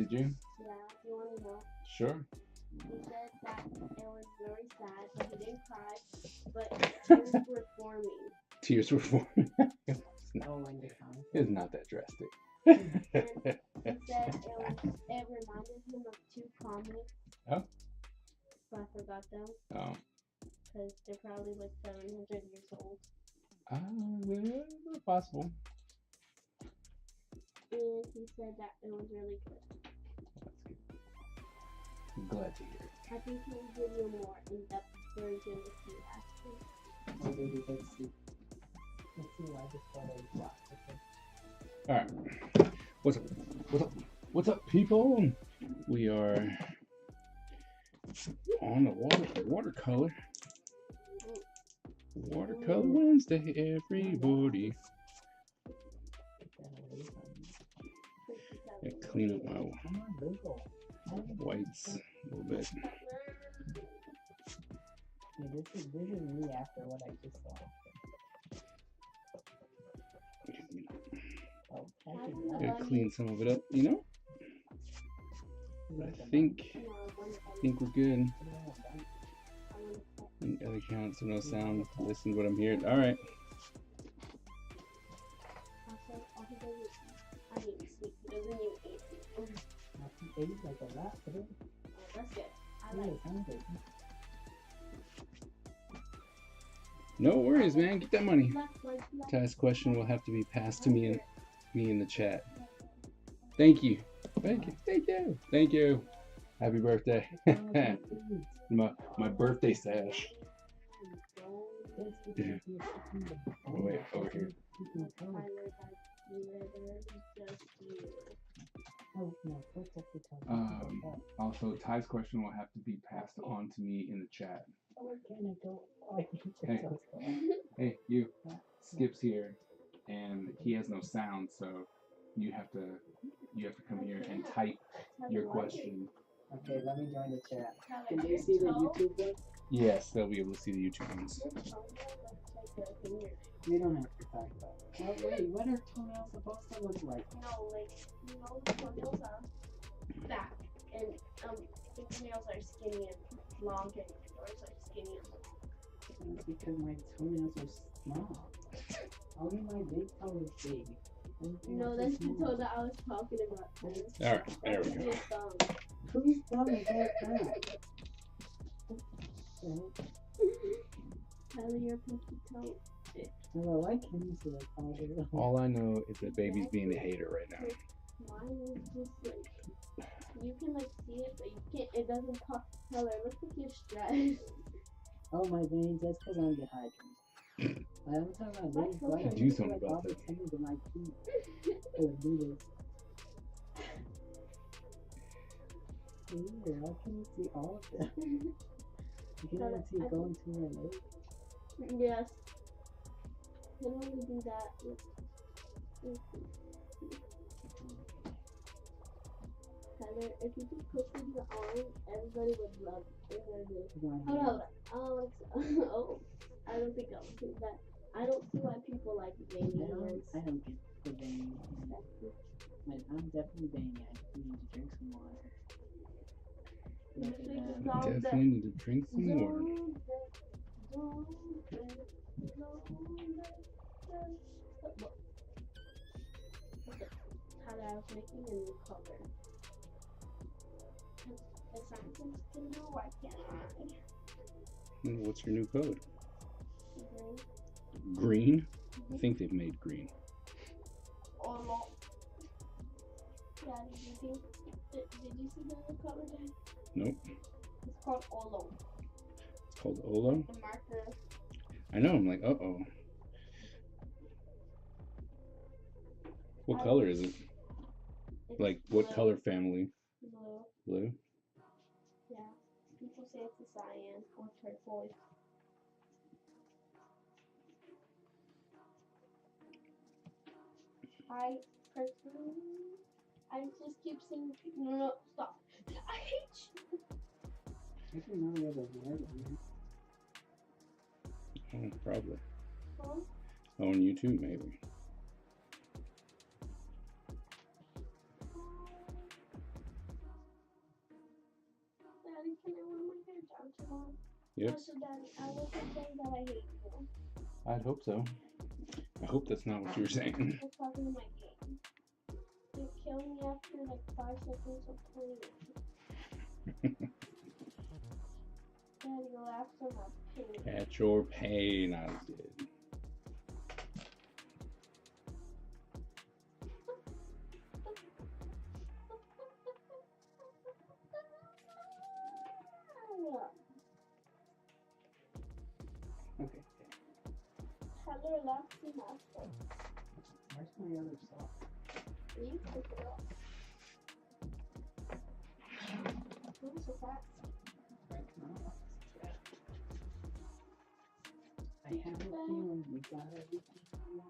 Did you? Yeah, you want to know? Sure. He said that it was very sad, but he didn't cry, but tears were forming. Tears were forming. Oh, when the comic. It's not that drastic. And he said it reminded him of two comics. Oh. But I forgot them. Oh. Because they're probably like 700 years old. Yeah, possible. And he said that it was really good. That's good. I'm glad to hear it. I think he will give you a more in-depth version if you ask him. Oh, baby, let's see. Let's see why this photo is blocked. All right. What's up? What's up? What's up, people? We are on the watercolor. Watercolor Wednesday, everybody. Yeah, clean up my whites a little bit. Yeah, this is me after what I just saw. Oh, Gotta clean some of it up, you know? I think we're good. Other counts, so no sound. Listen to what I'm hearing. All right. I need to sleep. He doesn't even eat. He ate like a lot today. Oh, that's good. I He like was hungry. No worries, man. Get that money. black. Ty's question will have to be passed to me in the chat. Thank you. Thank you. Thank you. Thank you. Happy birthday. my birthday sash. Yeah. Oh, wait, over here. Also, Ty's question will have to be passed on to me in the chat. Hey, you. Skip's here, and he has no sound, so you have to come here and type your question. Okay, let me join the chat. Can they see the YouTube one? Yes, they'll be able to see the YouTube ones. We don't have to talk about it. Oh, wait, what are toenails supposed to look like? No, like, you know, toenails are back, and fingernails are skinny and long, and yours are skinny and long. That's because my toenails are small. Only my big toe is big. No, that's the toe that I was talking about. Alright, there we go. Whose thumb is that? Tyler, your pinky toe. Well, I can see it. All I know is that baby's being a hater right now. Mine is just like, you can like see it, but you can't, it doesn't talk. Tyler, look like you're stressed. Oh, my veins, that's because I'm dehydrated. I'm talking about veins. Why Do something about all the tendons in my feet? Oh, do this. Here, how can you see all of them? You can even see it going to my leg. Yes. Can only do that. Tyler, if you could push with your arm, everybody would love it. Hold on. Oh, I don't think I'll do that. I don't see why people like veiny hands. I don't get the veiny. I'm definitely veiny. I need to drink some water. Definitely need to drink some water. Tyler, I was making a new color. The scientists can do, why can't I? What's your new code? Green. Green? I think they've made green. Olo. Yeah, did you see the new color there? Nope. It's called Olo. It's called Olo? The marker. I know, I'm like, uh-oh. What color is it? Like, what blue. color family? Blue. Blue? Yeah. People say it's a cyan or turquoise. I just keep saying, no, stop. I hate you. I don't know where the word is. Oh, probably. Huh? On YouTube, maybe. Daddy, can I wear my hair down tomorrow? Yep. No, so Daddy, I wasn't saying that I hate you. I'd hope so. I hope that's not what you were saying. I was talking to my game. You kill me after like 5 seconds of playing. Daddy laughs on my pain. At your pain, I did. Okay. Tyler laughs in my face. Where's my other sock? You pick it up. Who's so fast? Right now. I have a feeling we got everything we want.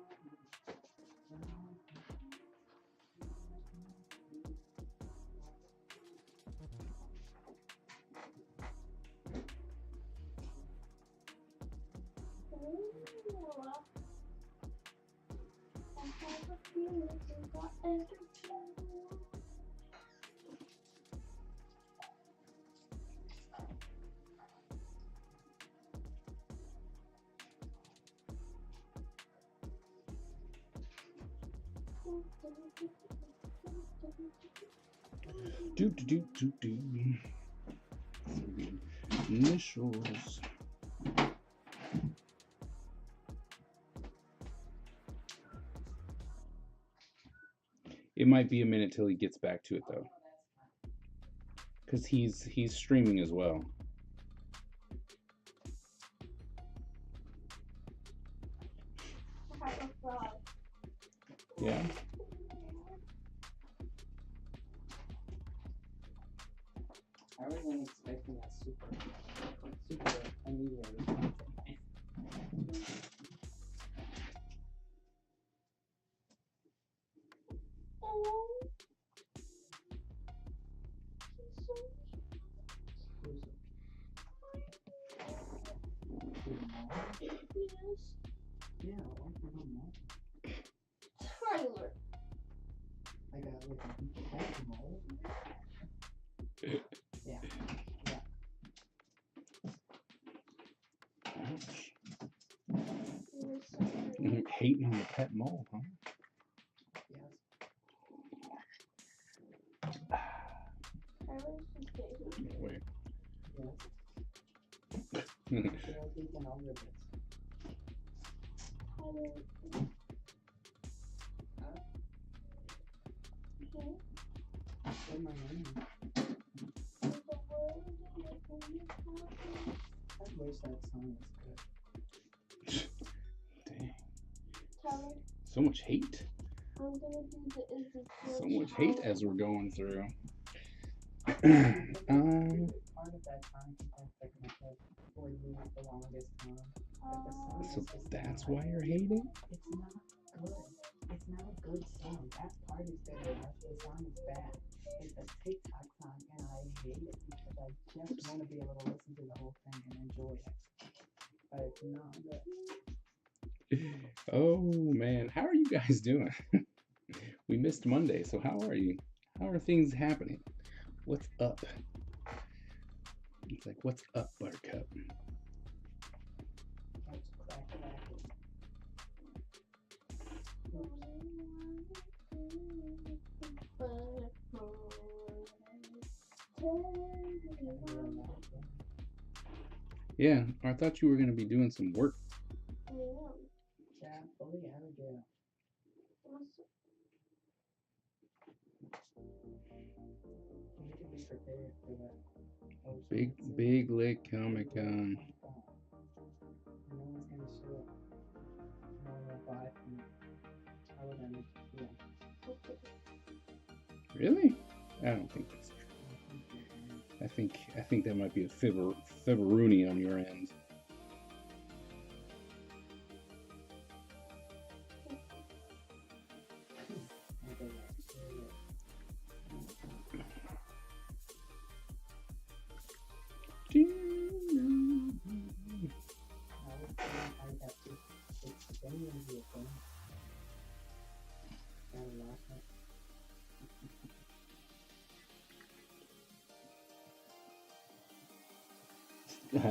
I have a feeling we got everything. Do. Initials. It might be a minute till he gets back to it though, because he's streaming as well. I have a frog. Yeah. I wasn't expecting that super immediate response. Yes. Yeah, I like my mom. Tyler. I got like a pet mole. Yeah. Ouch. You're so Hating on the pet mole, huh? Yes. Tyler's just dating. Wait. Yes. They're taking all your bits. Tyler. Huh? Okay. Say my name. There's a word in it when you're talking. I wish that song was good. Dang. Tyler, So much hate. I'm gonna do the Ezekiel So much hate challenge. as we're going through. Part of that time I picked myself for you the longest time. But the song So is just that's not- why you're hating? It's not good. It's not a good song. That part is good. The rest of the song is bad. It's a TikTok song, and I hate it because I just want to be able to listen to the whole thing and enjoy it. But it's not good. Oh man, how are you guys doing? We missed Monday, so how are you? How are things happening? What's up? It's like, what's up, Buttercup? That's crack. Yeah, I thought you were gonna be doing some work. Yeah, fully out of jail. You need to be prepared for that. Big Lick Comic Con. And no one's gonna show up. No one will buy from you. How would that make you feel? Really? I don't think that's true. I think that might be a fibberoonie on your end.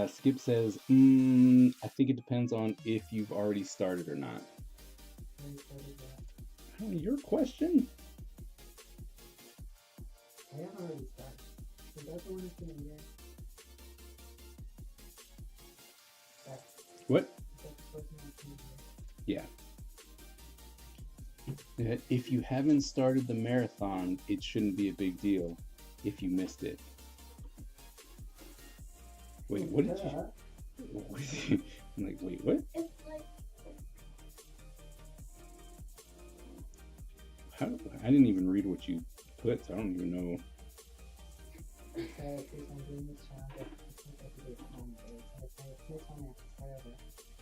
Skip says, I think it depends on if you've already started or not. Your question? I have already started. Is that the one that's in here? What? That's the first one that's in Yeah. If you haven't started the marathon, it shouldn't be a big deal if you missed it. Wait, what did you? What did you? I'm like, wait, what? It's like How? I didn't even read what you put, so I don't even know.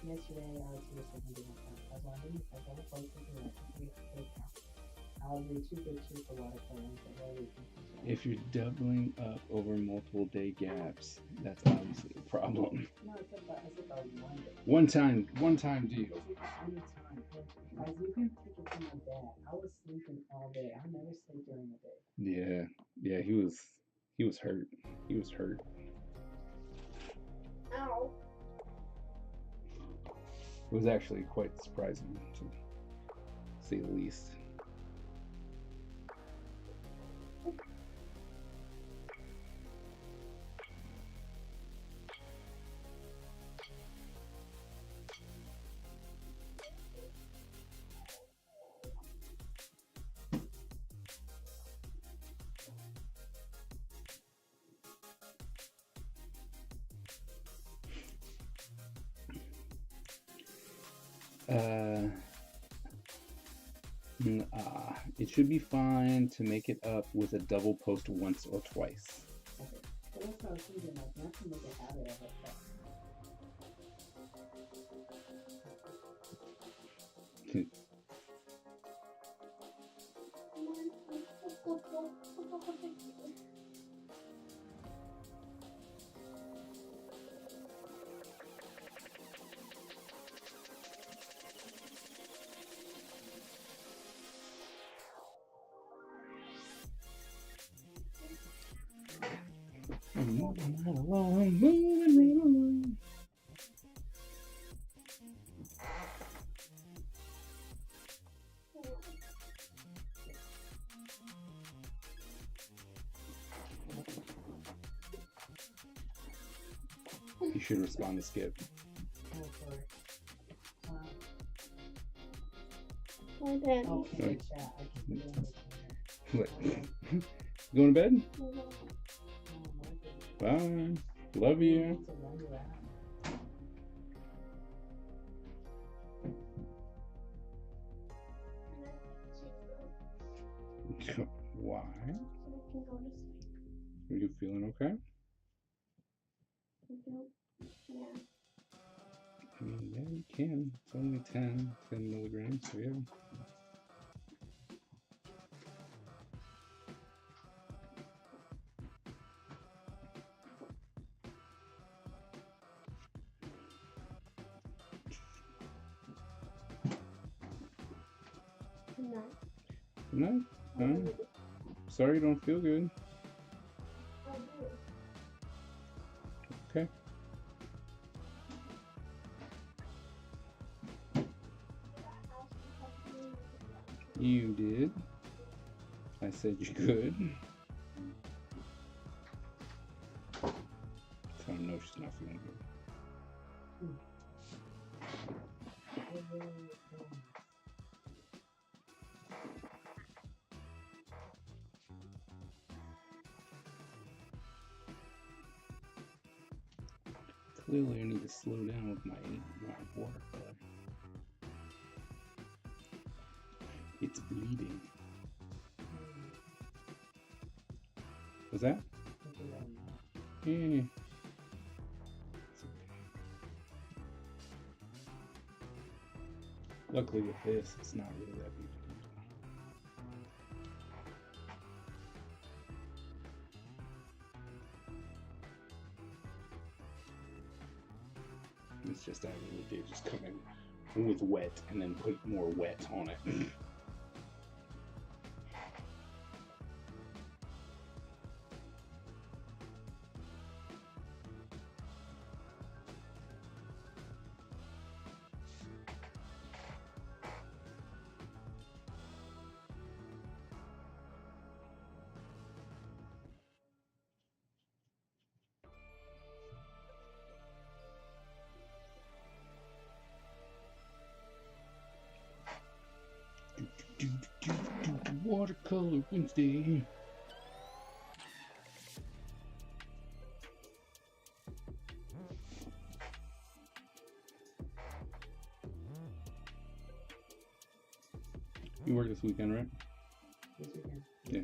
Yesterday, I was here second doing I was wondering if I got a post to do it. I'll do 2 pictures for watercolor and for all week. If you're doubling up over multiple day gaps, that's obviously a problem. No, it's about 1 day. One time deal. Anytime. Guys, you can take it from my dad. I was sleeping all day. I never sleep during the day. Yeah, he was hurt. He was hurt. ow. It was actually quite surprising, to say the least. It should be fine to make it up with a double post once or twice. Okay. So that's what I was thinking, like, not to make a habit of it, but Moving right along, moving right along. You should respond to Skip. oh, sorry. My daddy. Oh, in the Right. chat. I can see it. What? Going to bed? Oh, my goodness. Bye. Love you. Need to run you out. Why? So I can go to sleep. Are you feeling okay? Yeah. I mean, yeah, you can. It's only 10 milligrams, so yeah. Good night. Good night. Sorry you don't feel good. I do. Okay. You did. I said you could. So I know she's not feeling good. Clearly I need to slow down with my watercolor. It's bleeding. Was that? Yeah. It's okay. Luckily with this, it's not really that big. It's just I really did just come in with wet and then put more wet on it. Watercolor Wednesday. You work this weekend, right? This weekend. Yeah.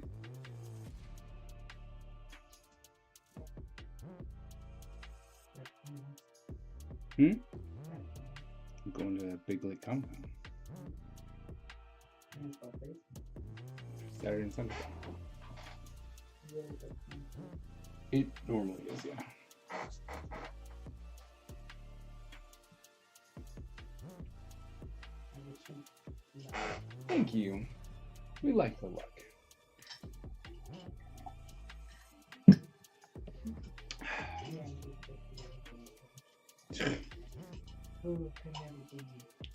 I'm going to that Big Lake compound. Saturday and Sunday. It normally is, yeah. Thank you. We like the luck.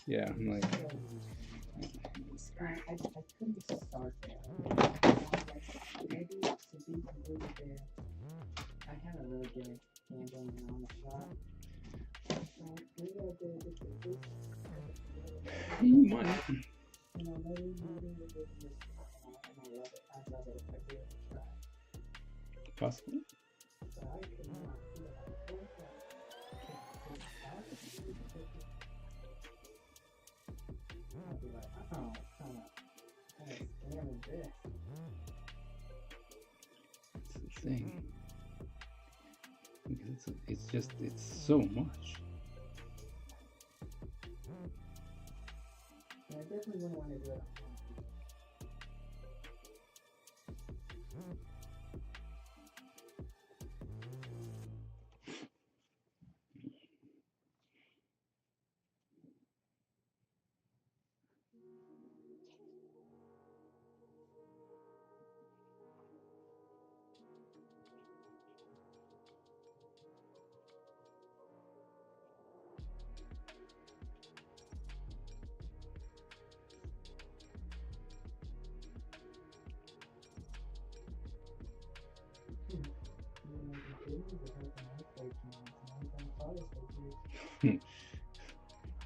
Yeah, I'm like. I couldn't start there. Maybe to be completely fair, I had a really good handle on the shot. So maybe I did a different this. You might. You know, maybe it was just, and I love it. I love it if I do it and try. Possibly. But I could not do it. I can't. I'd be like, oh, kind of scamming this. It's the thing. Because it's so much. And I definitely wouldn't want to do it.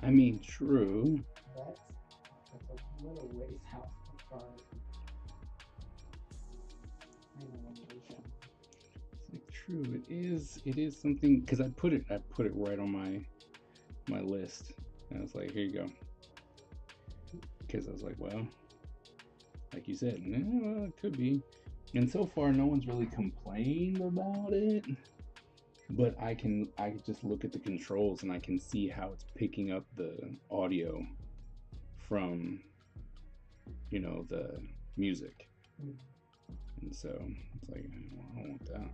I mean, true. That's a little ways out as far as It's like true. It is something because I put it right on my list. And I was like, here you go. Because I was like, well, like you said, well, it could be. And so far, no one's really complained about it. But I just look at the controls and I can see how it's picking up the audio from, the music. And so it's like, well, I don't want that.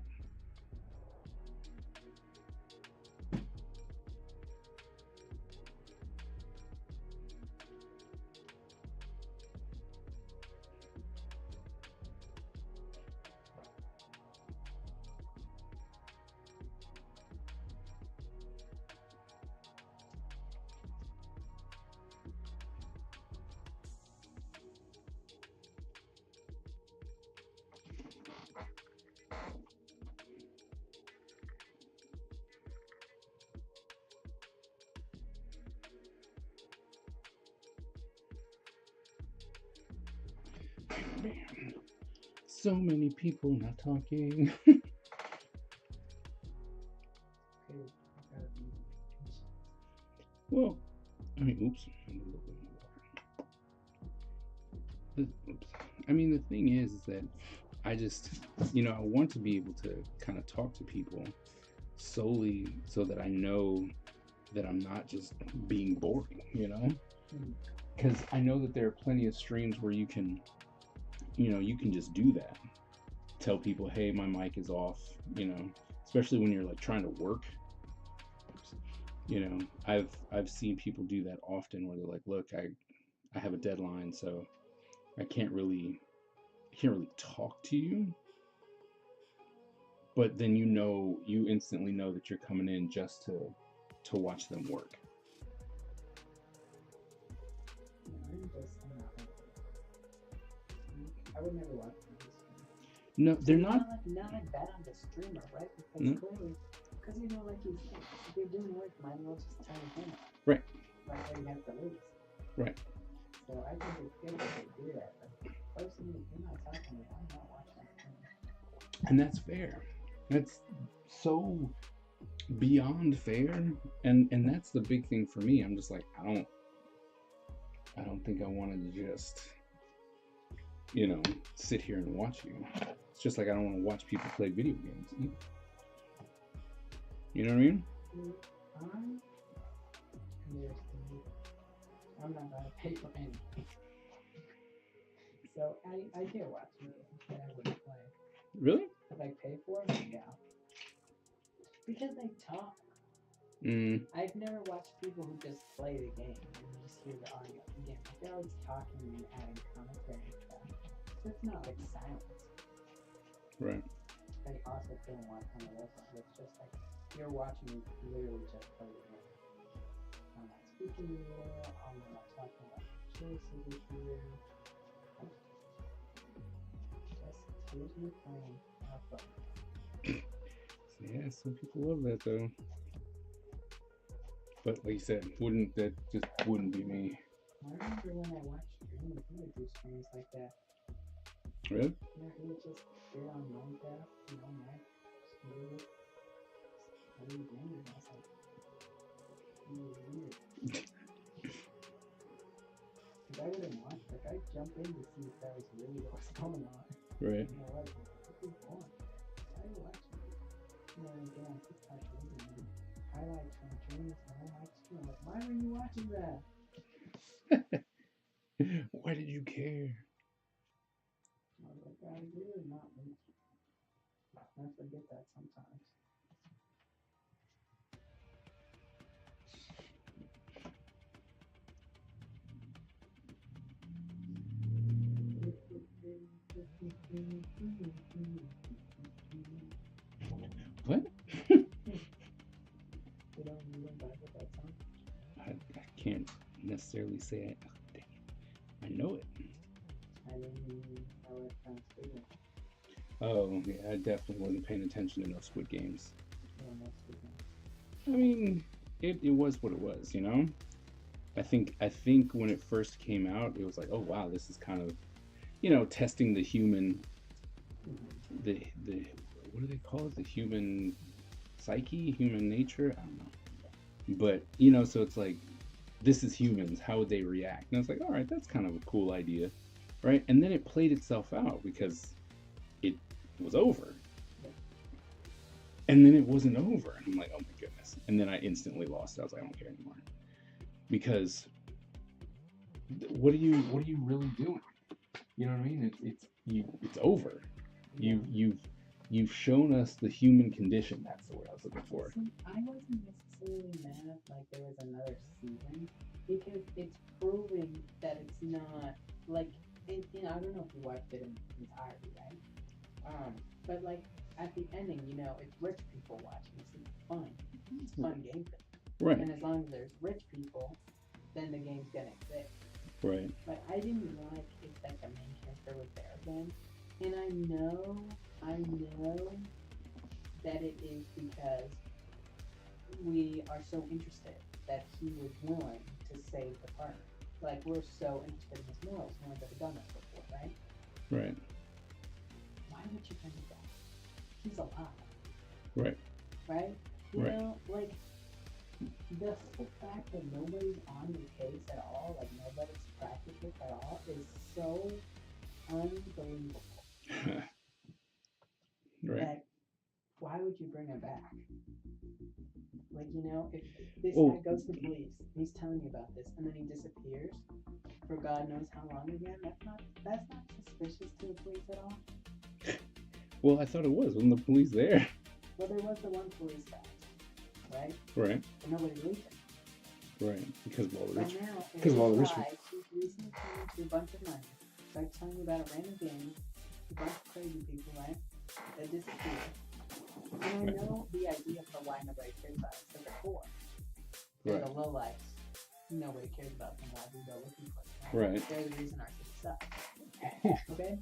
Man, so many people not talking. Well, I mean, oops. I mean, the thing is that I just, I want to be able to kind of talk to people solely so that I know that I'm not just being boring, Because I know that there are plenty of streams where you can just do that. Tell people, hey, my mic is off, especially when you're like trying to work. I've seen people do that often where they're like, look, I have a deadline, so I can't really talk to you. But then you instantly know that you're coming in just to watch them work. I would never watch them. No, they're not. Not like bad on the streamer, right? Because No. clearly, like you said, if you're doing work, might as well just turn it in. Right. Like you have to lose. Right. So I think it's good that they do that. But personally, if you're not And that's fair. That's so beyond fair. And that's the big thing for me. I'm just like, I don't think I wanted to just, sit here and watch you. It's just like I don't want to watch people play video games either. You know what I mean? I'm not gonna pay for anything. So I do watch movies that I wouldn't play. Really? If I pay for them, yeah. Because they talk. I've never watched people who just play the game and you just hear the audio of the game. They're always talking and adding commentary and stuff. So it's not like silence. Right. I also don't watch one of those ones. It's just like you're watching literally just play the game. I'm not speaking to you, I'm not talking about choices with you. Just here's me playing. Have fun. Yeah, some people love that though. But like you said, that just wouldn't be me. I remember when I watched streams, he would do streams like that. Really? Yeah, he would just get on Minecraft, Mac, smooth, play the game, and I was like, really weird. Because I wouldn't watch, I'd jump in to see if that was really what was going on. Right. And I was like, what is going on? Why are you watching this? And then again, on TikTok, and highlights from dreams, and I'm like, why were you watching that? Why did you care? I was like, I'm really not me. I forget that sometimes. What? You don't vibe with that song? I can't necessarily say I know it. I didn't know it from Squid. Oh, yeah, I definitely wasn't paying attention to no Squid Games. Yeah, no Squid Games. I mean, it was what it was, I think when it first came out, it was like, oh wow, this is kind of, testing the human, the what do they call it? The human psyche, human nature? I don't know. But, so it's like, this is humans, how would they react? And I was like, all right, that's kind of a cool idea, right? And then it played itself out because it was over. And then it wasn't over. And I'm like, oh my goodness. And then I instantly lost it. I was like, I don't care anymore. Because what are you really doing? You know what I mean? It's over. You've shown us the human condition. That's the word I was looking for. I wasn't necessarily mad like there was another season because it's proving that it's not like I don't know if you watched it in entirety, right? But like at the ending, it's rich people watching. It's fun. It's fun gameplay. Right. And as long as there's rich people, then the game's gonna exist. Right. But I didn't like it that the main character was there again. And I know that it is because we are so interested that he was willing to save the partner. Like, we're so interested in his morals, no one's ever done that before, right? Right. Why would you bring it back? He's alive. Right. Right? You know, like, the fact that nobody's on the case at all, like, nobody's practiced it at all, is so unbelievable. Right. That, why would you bring it back? Like, if this guy goes to the police, he's telling you about this, and then he disappears for God knows how long again, that's not suspicious to the police at all? Well, I thought it was. Wasn't the police there? Well, there was the one police guy, right? Right. But nobody believed him. Right. Because of all the rich. Because of all the rich people. He's recently come into a bunch of money, starts telling you about a random game, a bunch of crazy people, right? That disappear. And I know the idea for why nobody cares about it, because they're poor. They're the low lives. Nobody cares about them. Why do we go looking for them? Right. They're the reason our city sucks. Okay?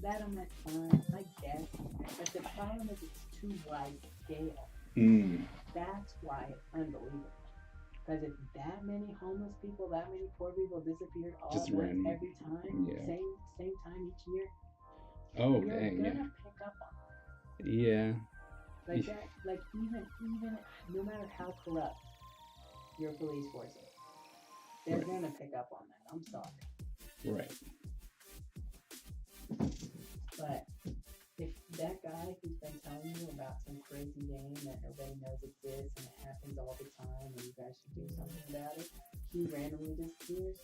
That I'm like, fine, I guess. But the problem is it's too wide scale. That's why it's unbelievable. Because if that many homeless people, that many poor people disappeared all at once every time, same time each year, oh, you're dang, gonna pick up on it. Yeah. Like that, like even no matter how corrupt your police force is, they're Right. gonna pick up on that. I'm sorry. Right. But if that guy who's been telling you about some crazy game that nobody knows exists and it happens all the time and you guys should do something about it, he randomly disappears,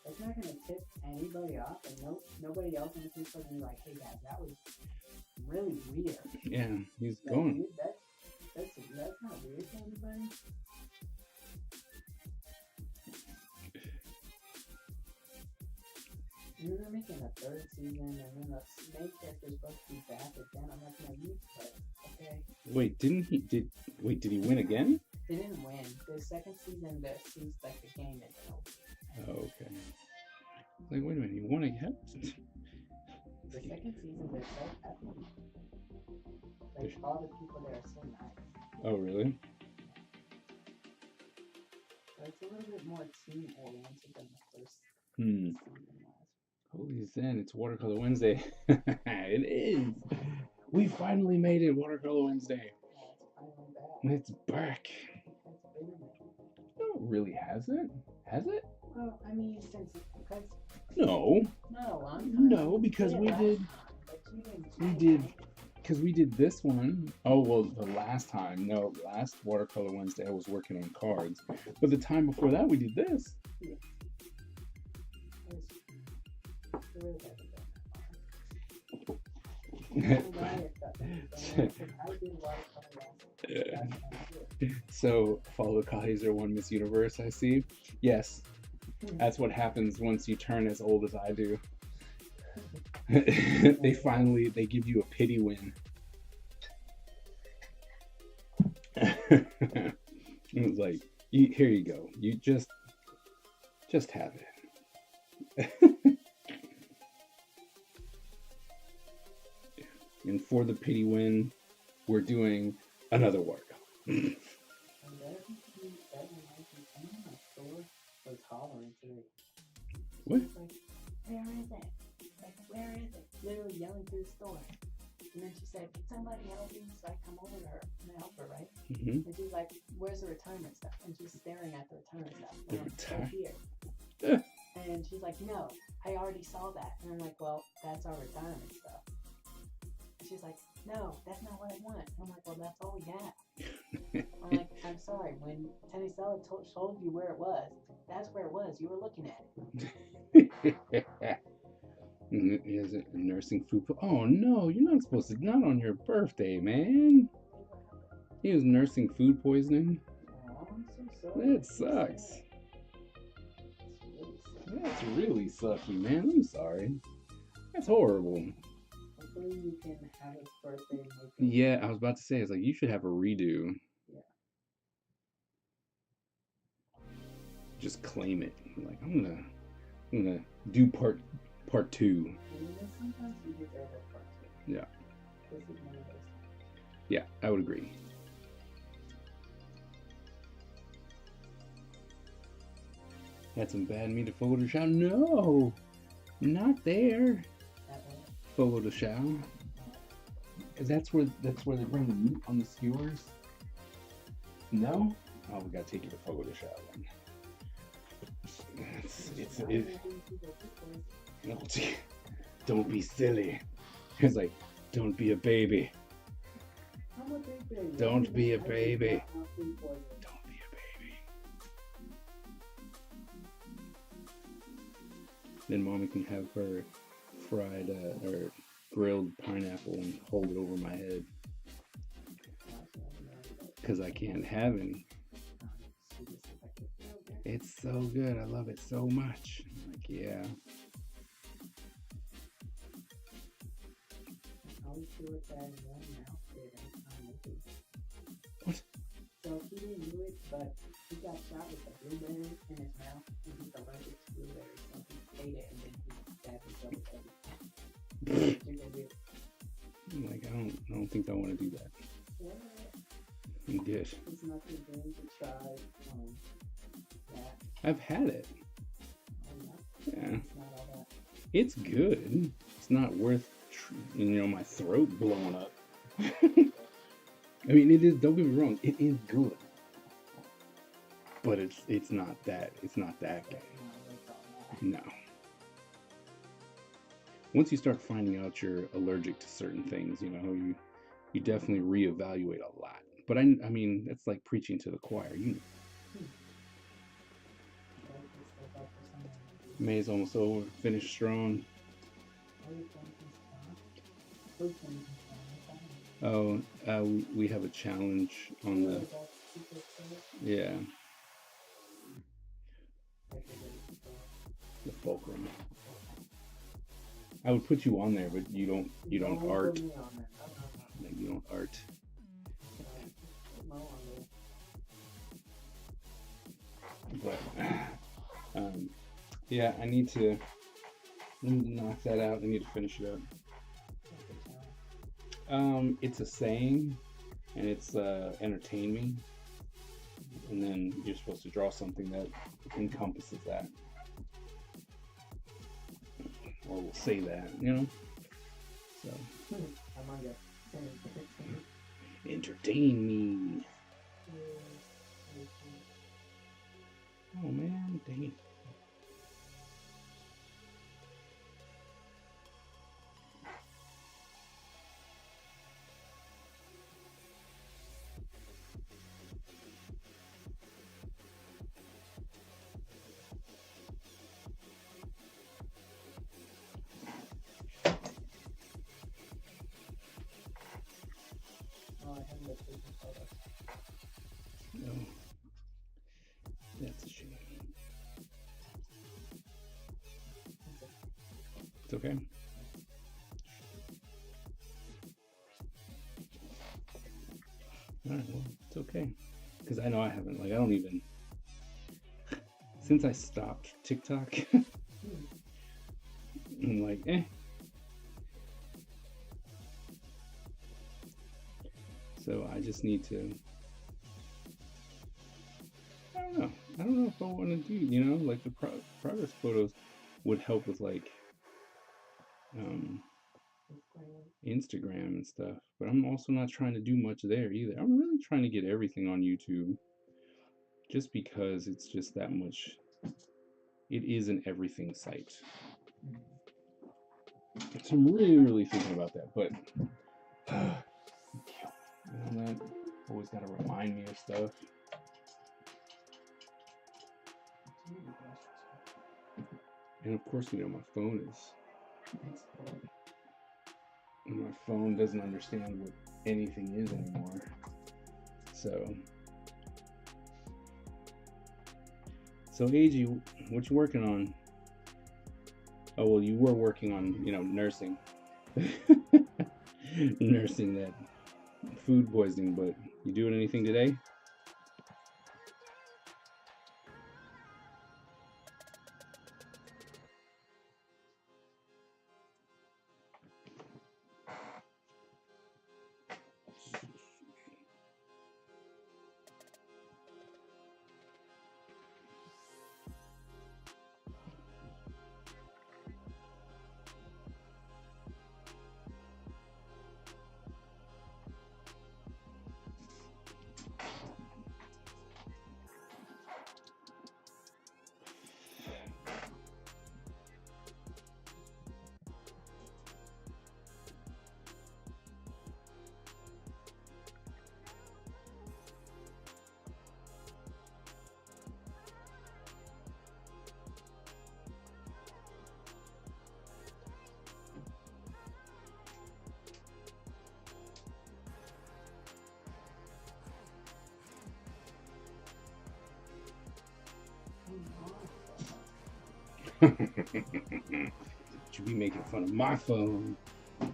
it's not gonna tip anybody off, and nobody else in the police force will be like, hey guys, that was really weird. Yeah, he's Like, going. dude, that's not weird to anybody. And then they're making a third season, and then the main character's supposed to be back again. I'm like, no, you, but okay. Wait, did he win again? They didn't win. The second season, that seems like the game isn't over. Oh, okay. Like, wait a minute, he won again? The second season, they're so happy. Like, all the people there are so nice. Oh, really? So it's a little bit more team oriented than the first Hmm. season was. Holy Zen, it's Watercolor Wednesday. It is. We finally made it, Watercolor Wednesday. Yeah, it's finally back. It's back. It's been a minute. No, it really hasn't. Has it? Well, I mean, since because No. not a long time. No, because did we it last did. time, but you didn't We do did. it. Because we did this one. Oh, well, the last time. No, last Watercolor Wednesday I was working on cards. But the time before that, we did this. It really hasn't been that long. I did watercolor last time. So, follow Kaiser one Miss Universe, I see. Yes, that's what happens once you turn as old as I do. They give you a pity win. It's like, here you go. You just have it. And for the pity win, we're doing another watercolor. And that reminds me, someone in my store was hollering today. What? She was like, where is it? Like, where is it? Literally yelling through the store. And then she said, can somebody help me? So I come over to her and help her, right? Mm-hmm. And she's like, where's the retirement stuff? And she's staring at the retirement stuff. The And I'm retire- here. And she's like, no, I already saw that. And I'm like, well, that's our retirement stuff. And she's like, no, that's not what I want. And I'm like, well, that's all we have. I'm like, I'm sorry. When Teddy Stella told you where it was, that's where it was. You were looking at it. Is it nursing food? Oh no, you're not supposed to. Not on your birthday, man. He was nursing food poisoning. Oh, I'm so sorry. That sucks. It's really That's really sucky, man. I'm sorry. That's horrible. hopefully you can have a birthday and make it. Yeah, I was about to say, it's like you should have a redo. Yeah. Just claim it. Like I'm gonna do part two. And you know, sometimes you deserve a part two. Yeah. This is one of those. Yeah, I would agree. Had some bad meat to Photoshop. No, not there. That way. Photoshop. That's where they bring the meat on the skewers. No. Oh, we gotta take you to Photoshop. Don't be silly. It's like, don't be a baby. I'm a big baby. Don't be a I did baby. not have food poisoning. Don't be a baby. Then mommy can have her fried or grilled pineapple and hold it over my head because I can't have any. It's so good. I love it so much. Like, yeah. I always feel like that in one mouth did anytime I do. What? So he didn't do it, but he got shot with a blueberry in his mouth, and he's allergic to blueberries, so he ate it, and then he stabbed himself with everything. What you gonna do? I'm like, I don't think I want to do that. Yeah, I'm good. it's not too good to try that. I've had it. Yeah. It's not all that. It's good. It's not worth, my throat blowing up. I mean, it is. Don't get me wrong, it is good, but it's not that. It's not that good. No. Once you start finding out you're allergic to certain things, you definitely reevaluate a lot. But I mean, it's like preaching to the choir. May's almost over. Finish strong. Oh, we have a challenge on the. Yeah, the fulcrum. I would put you on there, but you don't art. Like, you don't art. But yeah, I need to knock that out. I need to finish it up. It's a saying, and it's entertain me, and then you're supposed to draw something that encompasses that, or will say that, So entertain me. Oh man, dang it. No, that's a shame. It's okay. All right, well, it's okay. Because I know I haven't. Like, I don't even. Since I stopped TikTok, I'm like, eh. So I just need to. I don't know. I don't know if I want to do, like the progress photos would help with like Instagram and stuff. But I'm also not trying to do much there either. I'm really trying to get everything on YouTube just because it's just that much. It is an everything site. So I'm really, really thinking about that. But that always got to remind me of stuff. And of course, my phone my phone doesn't understand what anything is anymore. So AG, what you working on? Oh, well, you were working on, nursing. Nursing that food poisoning, but you doing anything today? You be making fun of my phone. It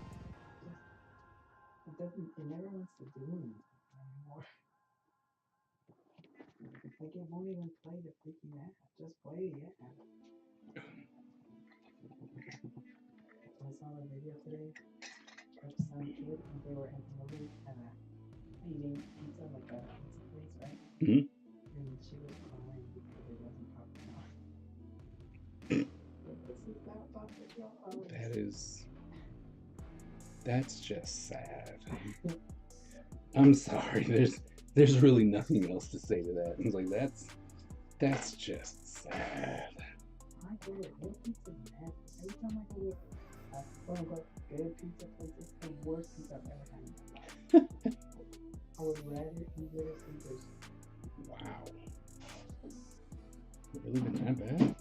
never wants to do anything anymore. Like, it won't even play the freaking app. Just play the app. I saw a video today of some kid, and they were in the movie eating pizza, like a pizza place, right? Mm-hmm. And she was crying because it wasn't popping off. This is not popping off. That is. That's just sad. I'm sorry. There's really nothing else to say to that. It's like that's just sad. I get it. Your pizza is nasty. Every time I go to a quote unquote good pizza place, it's the worst pizza I've ever had in my life. I would rather eat Little Caesars. Wow. Really been that bad?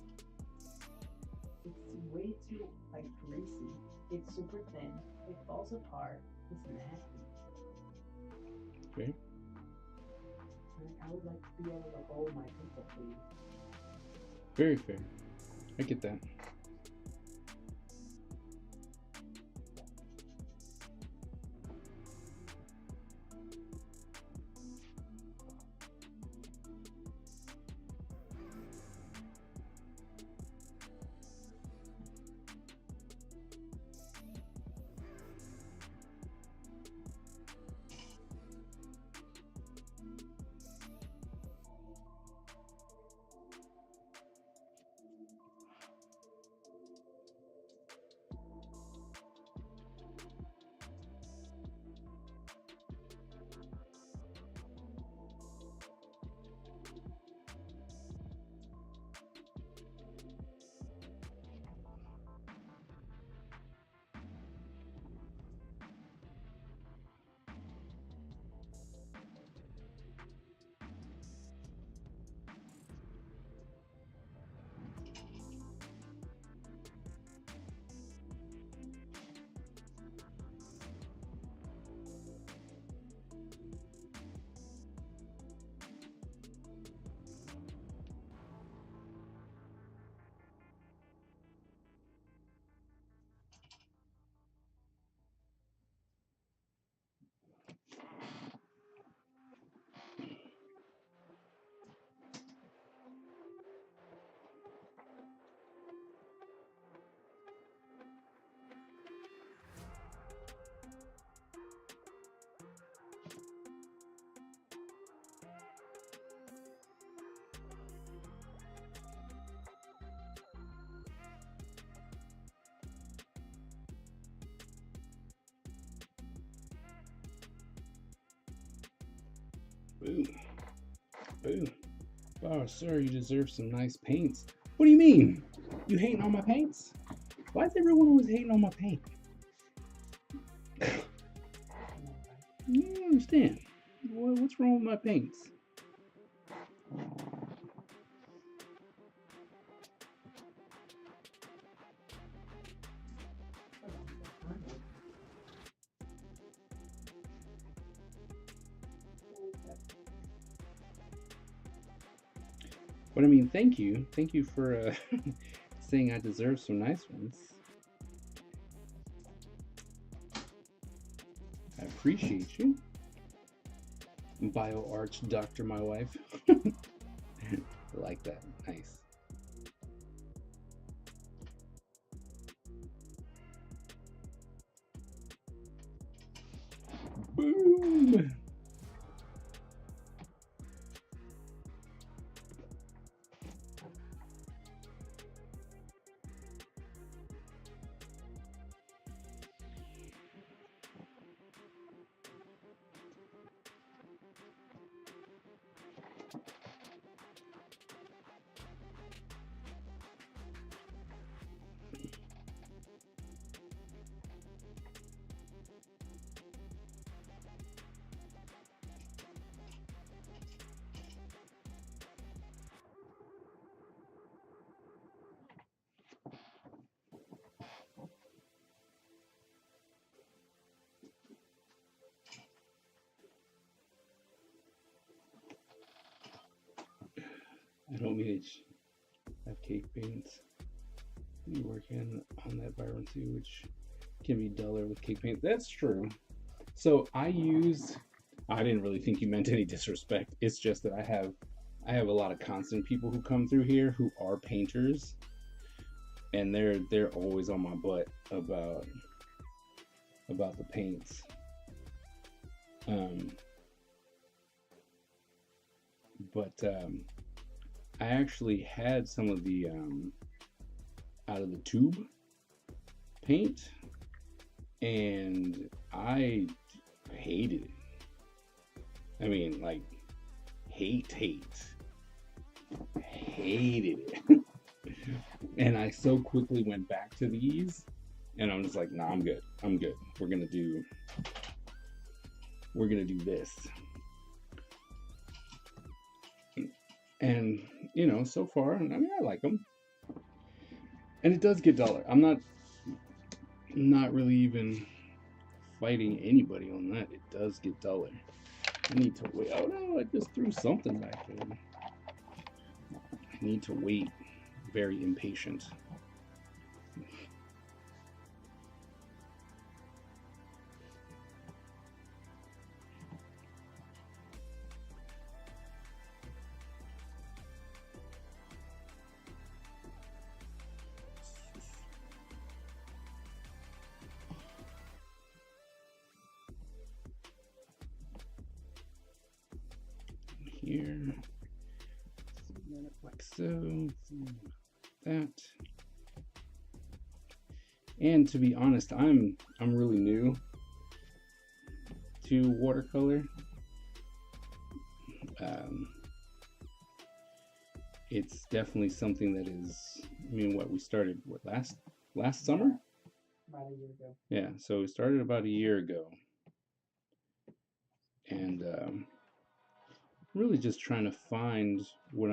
It's way too like greasy. It's super thin. It falls apart. It's nasty. Okay. Like, I would like to be able to hold my pizza, please. Very fair. I get that. Boo. Boo. Oh, sir, you deserve some nice paints. What do you mean? You hating on my paints? Why is everyone always hating on my paint? I don't understand. What's wrong with my paints? But I mean, thank you. Thank you for saying I deserve some nice ones. I appreciate you. BioArch Doctor, my wife. Like that. Nice. Boom! I don't mean to have cake paints. You're working on that Byron too, which can be duller with cake paint. That's true. So I didn't really think you meant any disrespect. It's just that I have a lot of constant people who come through here who are painters, and they're always on my butt about the paints. I actually had some of the out of the tube paint, and I hated it. I mean, like, hated it. And I so quickly went back to these, and I'm just like, nah, I'm good. We're gonna do this. And you know, so far, I mean, I like them. And it does get duller. I'm not really even fighting anybody on that. It does get duller. I need to wait. Oh no, I just threw something back there. I need to wait. Very impatient. Here, like so, that. And to be honest, I'm really new to watercolor. It's definitely something that is, I mean, what we started, what, last summer? About a year ago. Yeah, so we started about a year ago. And really just trying to find what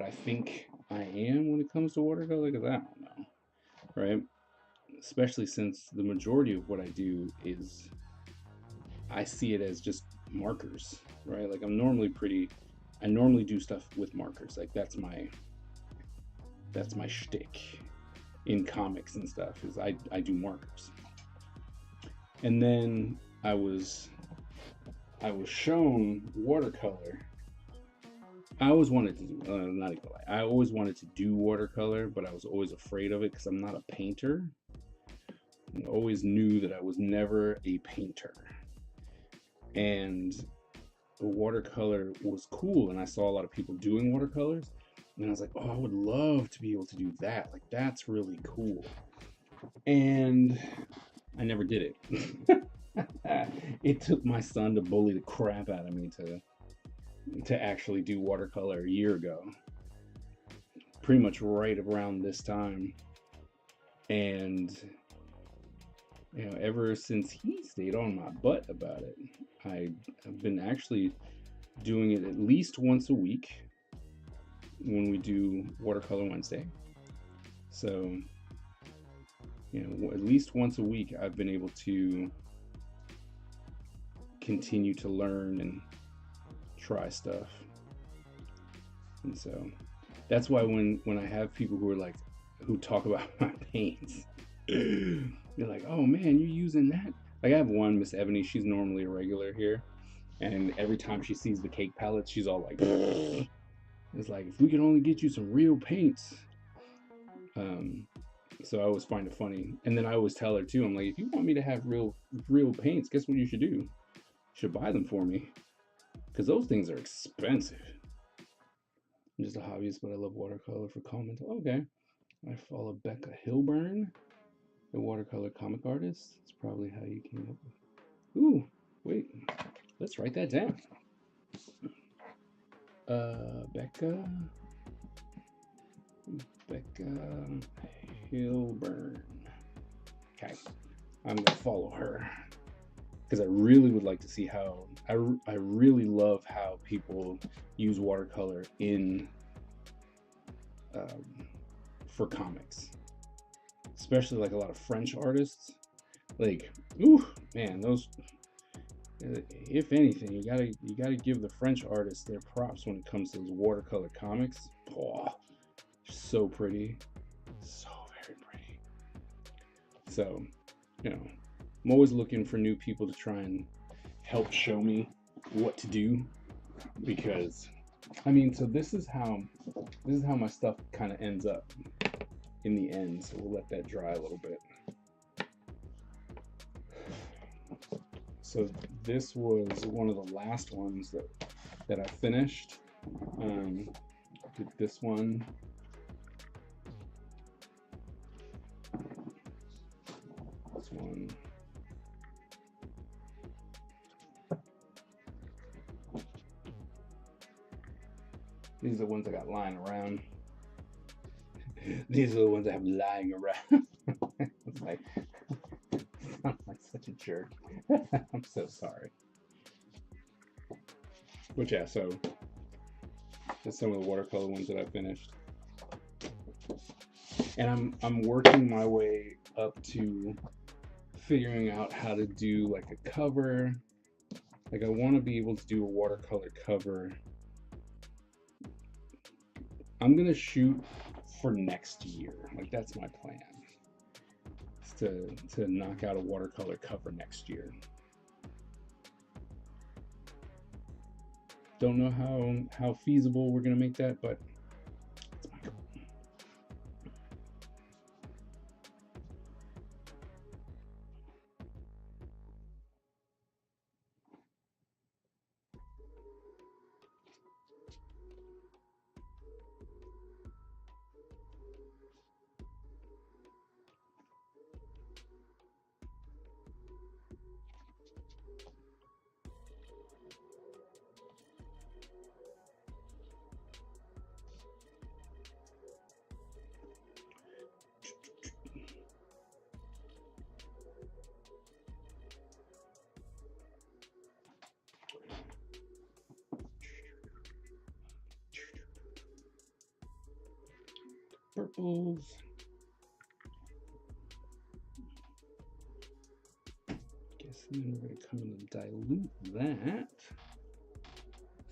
I think I am when it comes to watercolor, because I don't know, right? Especially since the majority of what I do is, I see it as just markers, right? Like I normally do stuff with markers. Like that's my shtick in comics and stuff, is I do markers. And then I was shown watercolor. I always wanted to do, not even lie, I always wanted to do watercolor, but I was always afraid of it because I'm not a painter. I always knew that I was never a painter. And the watercolor was cool, and I saw a lot of people doing watercolors, and I was like, oh, I would love to be able to do that. Like, that's really cool. And I never did it. It took my son to bully the crap out of me to actually do watercolor a year ago, pretty much right around this time. And you know, ever since he stayed on my butt about it, I've been actually doing it at least once a week when we do Watercolor Wednesday. So, you know, at least once a week I've been able to continue to learn and try stuff. And so that's why when I have people who talk about my paints, they're like, oh man, you're using that? Like I have one, Miss Ebony, she's normally a regular here, and every time she sees the cake palettes, she's all like, it's like, if we could only get you some real paints. So I always find it funny. And then I always tell her too, I'm like, if you want me to have real paints, guess what you should do? You should buy them for me, because those things are expensive. I'm just a hobbyist, but I love watercolor for comment. Okay. I follow Becca Hilburn, the watercolor comic artist. That's probably how you came up with. Ooh, wait. Let's write that down. Becca Hilburn. Okay. I'm gonna follow her because I really would like to see how I really love how people use watercolor in for comics, especially like a lot of French artists. Like, ooh, man, those. If anything, you gotta give the French artists their props when it comes to those watercolor comics. Oh, so pretty, so very pretty. So, you know, I'm always looking for new people to try and help show me what to do, because I mean, so this is how my stuff kind of ends up in the end. So we'll let that dry a little bit. So this was one of the last ones that I finished. Did this one. this one. These are the ones I got lying around. These are the ones I have lying around. It's like, I'm like such a jerk. I'm so sorry. But yeah, so that's some of the watercolor ones that I finished. And I'm working my way up to figuring out how to do like a cover. Like I want to be able to do a watercolor cover. I'm gonna shoot for next year. Like that's my plan. Is to knock out a watercolor cover next year. Don't know how feasible we're gonna make that, but it's my goal. Purples. Guess then we're going to come in and dilute that.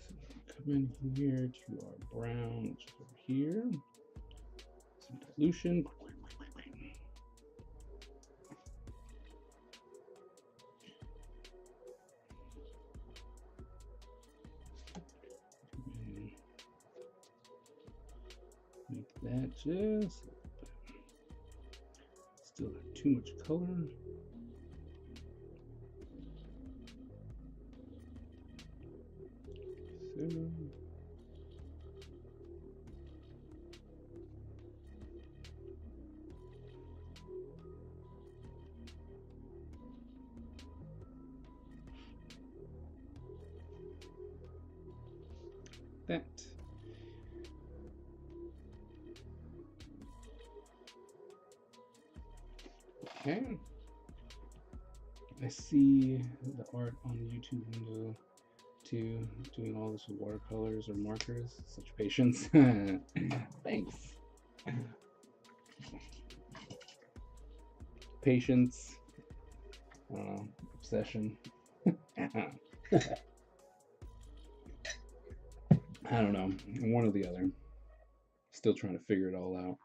So come in here to our brown, which is over here. Some dilution. Make that just still have too much color. So that. Okay. I see the art on the YouTube window too, doing all this with watercolors or markers. Such patience. Thanks. Patience. Obsession. I don't know. One or the other. Still trying to figure it all out.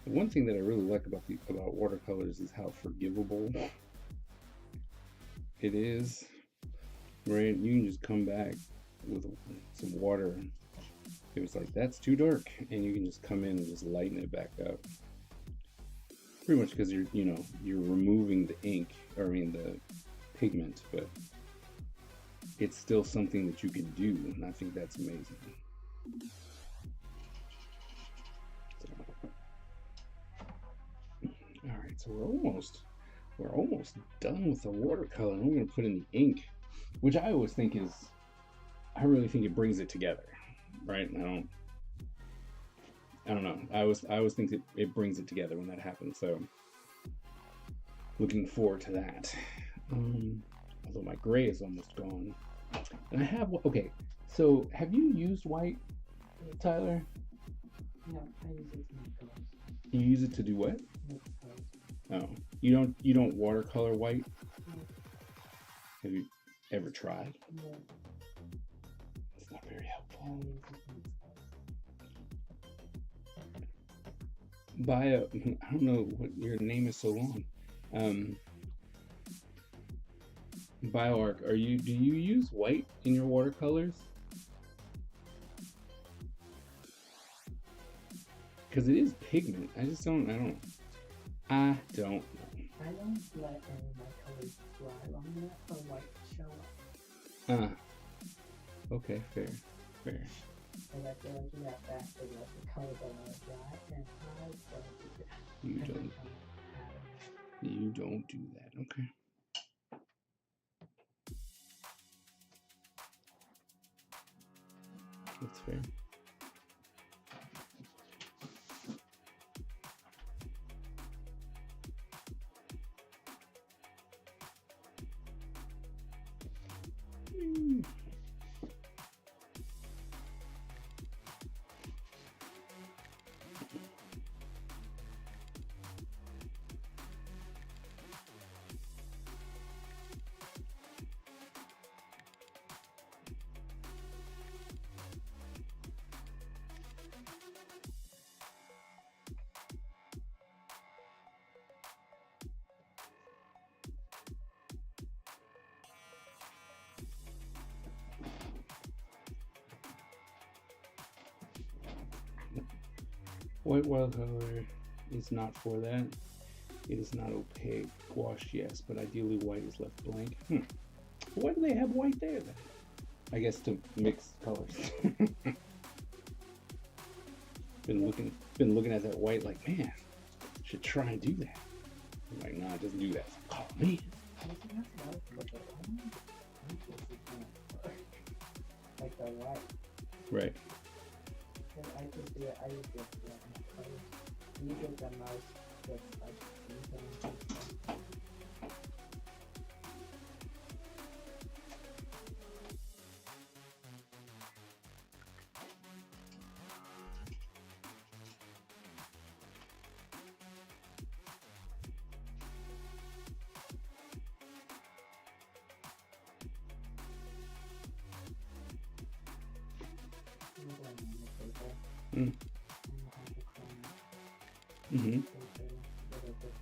The one thing that I really like about watercolors is how forgivable it is. Right? You can just come back with some water. It was like, that's too dark, and you can just come in and just lighten it back up. Pretty much because you're removing the ink, or I mean the pigment, but it's still something that you can do, and I think that's amazing. All right, so we're almost done with the watercolor, and we're gonna put in the ink, which I always think I really think it brings it together, right? I don't know. I always think that it brings it together when that happens. So looking forward to that. Although my gray is almost gone, and I have okay. So have you used white, Tyler? No, I use it to make colors. You use it to do what? Make colors. Oh, you don't watercolor white? No. Have you ever tried? No. It's not very helpful. I use it to make colors. I don't know what your name is so long. BioArc, do you use white in your watercolors? Because it is pigment. I don't know. I I don't let any of my colors dry long enough for white to show up. Okay, fair. But I feel like you have that to let the colors don't let it dry, and I don't do that. You I don't. become a pattern. You don't do that. Okay. That's fair. White watercolor is not for that. It is not opaque. Washed, yes, but ideally white is left blank. Why do they have white there then? I guess to mix colors. been looking at that white like, man, should try and do that. I'm like, nah, just do that. Oh man. Like the white. Right. I just do it. I just get colors. You get the most just like anything.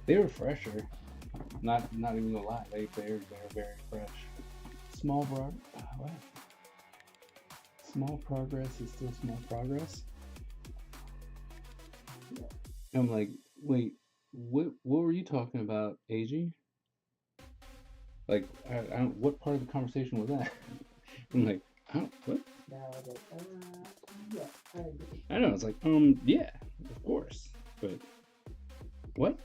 They were fresher. Not even gonna lie. They're very fresh. Small small progress is still small progress. I'm like, wait, what were you talking about, AG? Like, what part of the conversation was that? I'm like, what? Yeah, I agree. I know. It's like, yeah, of course, but what?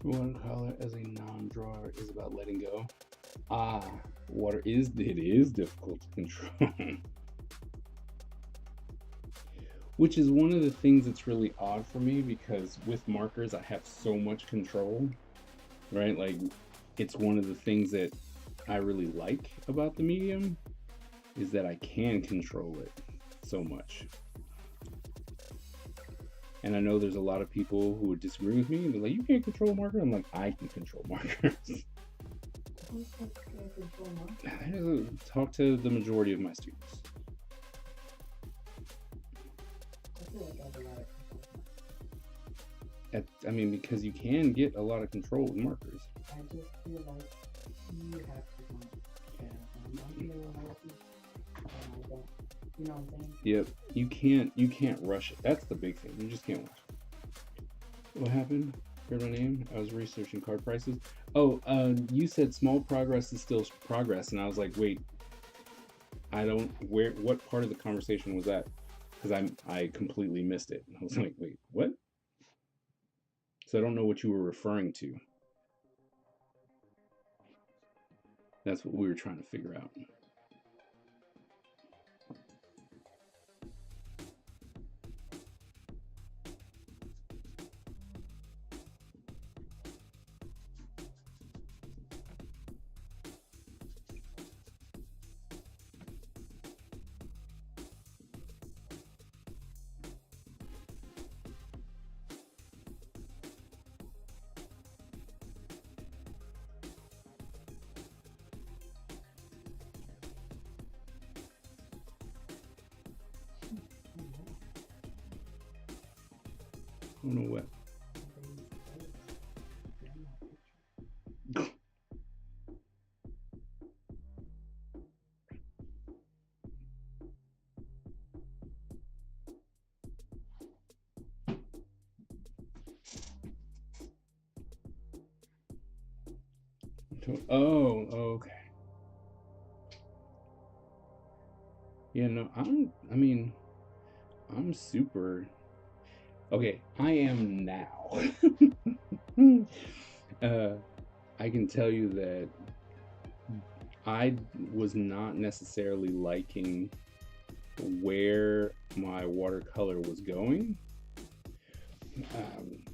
Watercolor as a non-drawer is about letting go. Water is difficult to control. Which is one of the things that's really odd for me, because with markers I have so much control, right? Like, it's one of the things that I really like about the medium, is that I can control it so much. And I know there's a lot of people who would disagree with me and they're like, you can't control a marker. I'm like, I can control markers. Talk to the majority of my students. I mean, because you can get a lot of control with markers. I just feel like you have to want to. I'm feeling like I don't. You know what I'm saying? Yep. You can't rush it. That's the big thing. You just can't rush it. What happened? Heard my name? I was researching card prices. Oh, you said small progress is still progress, and I was like, wait, what part of the conversation was that? Because I completely missed it. I was like, wait, what? So I don't know what you were referring to. That's what we were trying to figure out. I don't know what. Oh, okay. Yeah, no, I mean, I'm super. Okay, I am now. uh, I can tell you that I was not necessarily liking where my watercolor was going, um,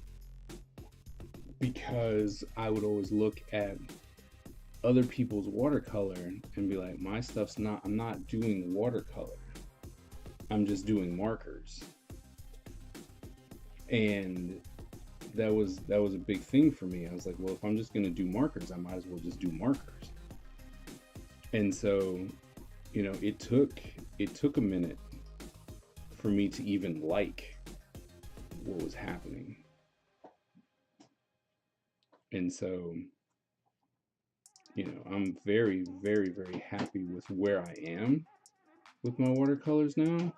because I would always look at other people's watercolor and be like, my stuff's not, I'm not doing watercolor, I'm just doing markers. And that was a big thing for me. I was like, well, if I'm just gonna do markers, I might as well just do markers. And so, you know, it took a minute for me to even like what was happening. And so, you know, I'm very, very, very happy with where I am with my watercolors now.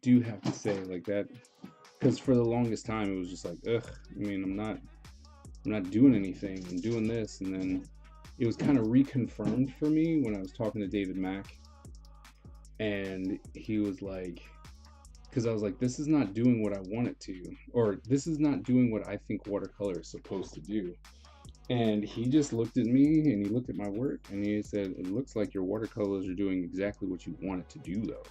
Do have to say like that, because for the longest time it was just like, ugh, I mean, I'm not doing anything, I'm doing this. And then it was kind of reconfirmed for me when I was talking to David Mack, and he was like, because I was like, this is not doing what I want it to, or this is not doing what I think watercolor is supposed to do. And he just looked at me and he looked at my work and he said, it looks like your watercolors are doing exactly what you want it to do, though.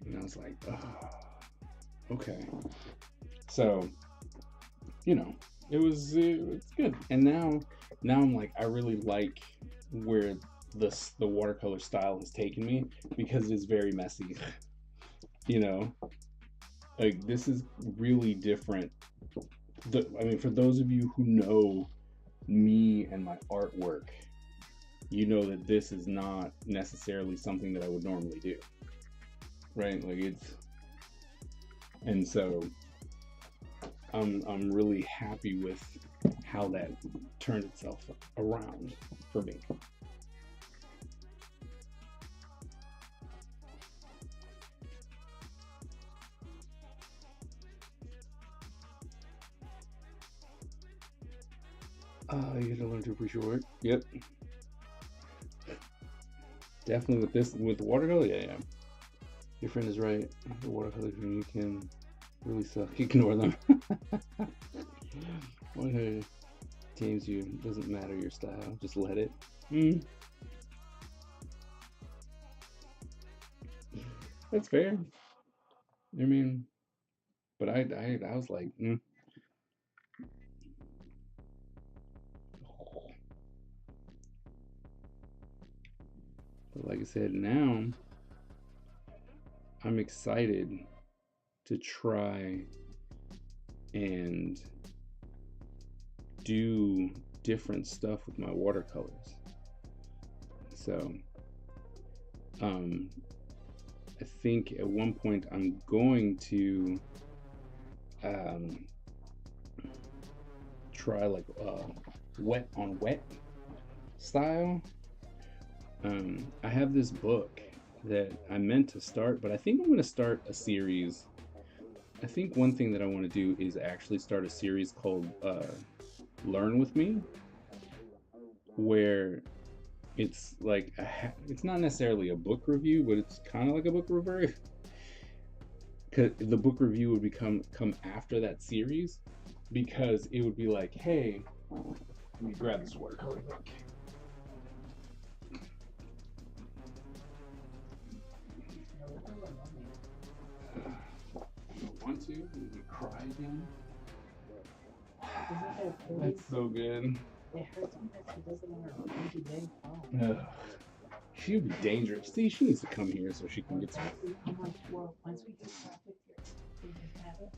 And I was like, oh, okay. So, you know, it's good. And now I'm like, I really like where the watercolor style has taken me, because it's very messy. You know, like, this is really different. I mean, for those of you who know me and my artwork, you know that this is not necessarily something that I would normally do, right? Like, and so I'm really happy with how that turned itself around for me. You gotta learn to appreciate work. Yep. Definitely with the watercolor, yeah. Your friend is right. The watercolors, you can really suck. Ignore them. Watercolor tames you. Doesn't matter your style. Just let it. That's fair. I mean, but I was like, But like I said, now I'm excited to try and do different stuff with my watercolors. So, I think at one point I'm going to try like wet on wet style. I have this book that I meant to start, but I think I'm going to start a series. I think one thing that I want to do is actually start a series called Learn With Me, where it's like it's not necessarily a book review, but it's kind of like a book review. Cause the book review would come after that series, because it would be like, hey, let me grab this watercolor book. Want to? You cry again? That's so good. It hurts because she doesn't want her baby big phone. She would be dangerous. See, she needs to come here so she can get some. I'm like, well, once we get traffic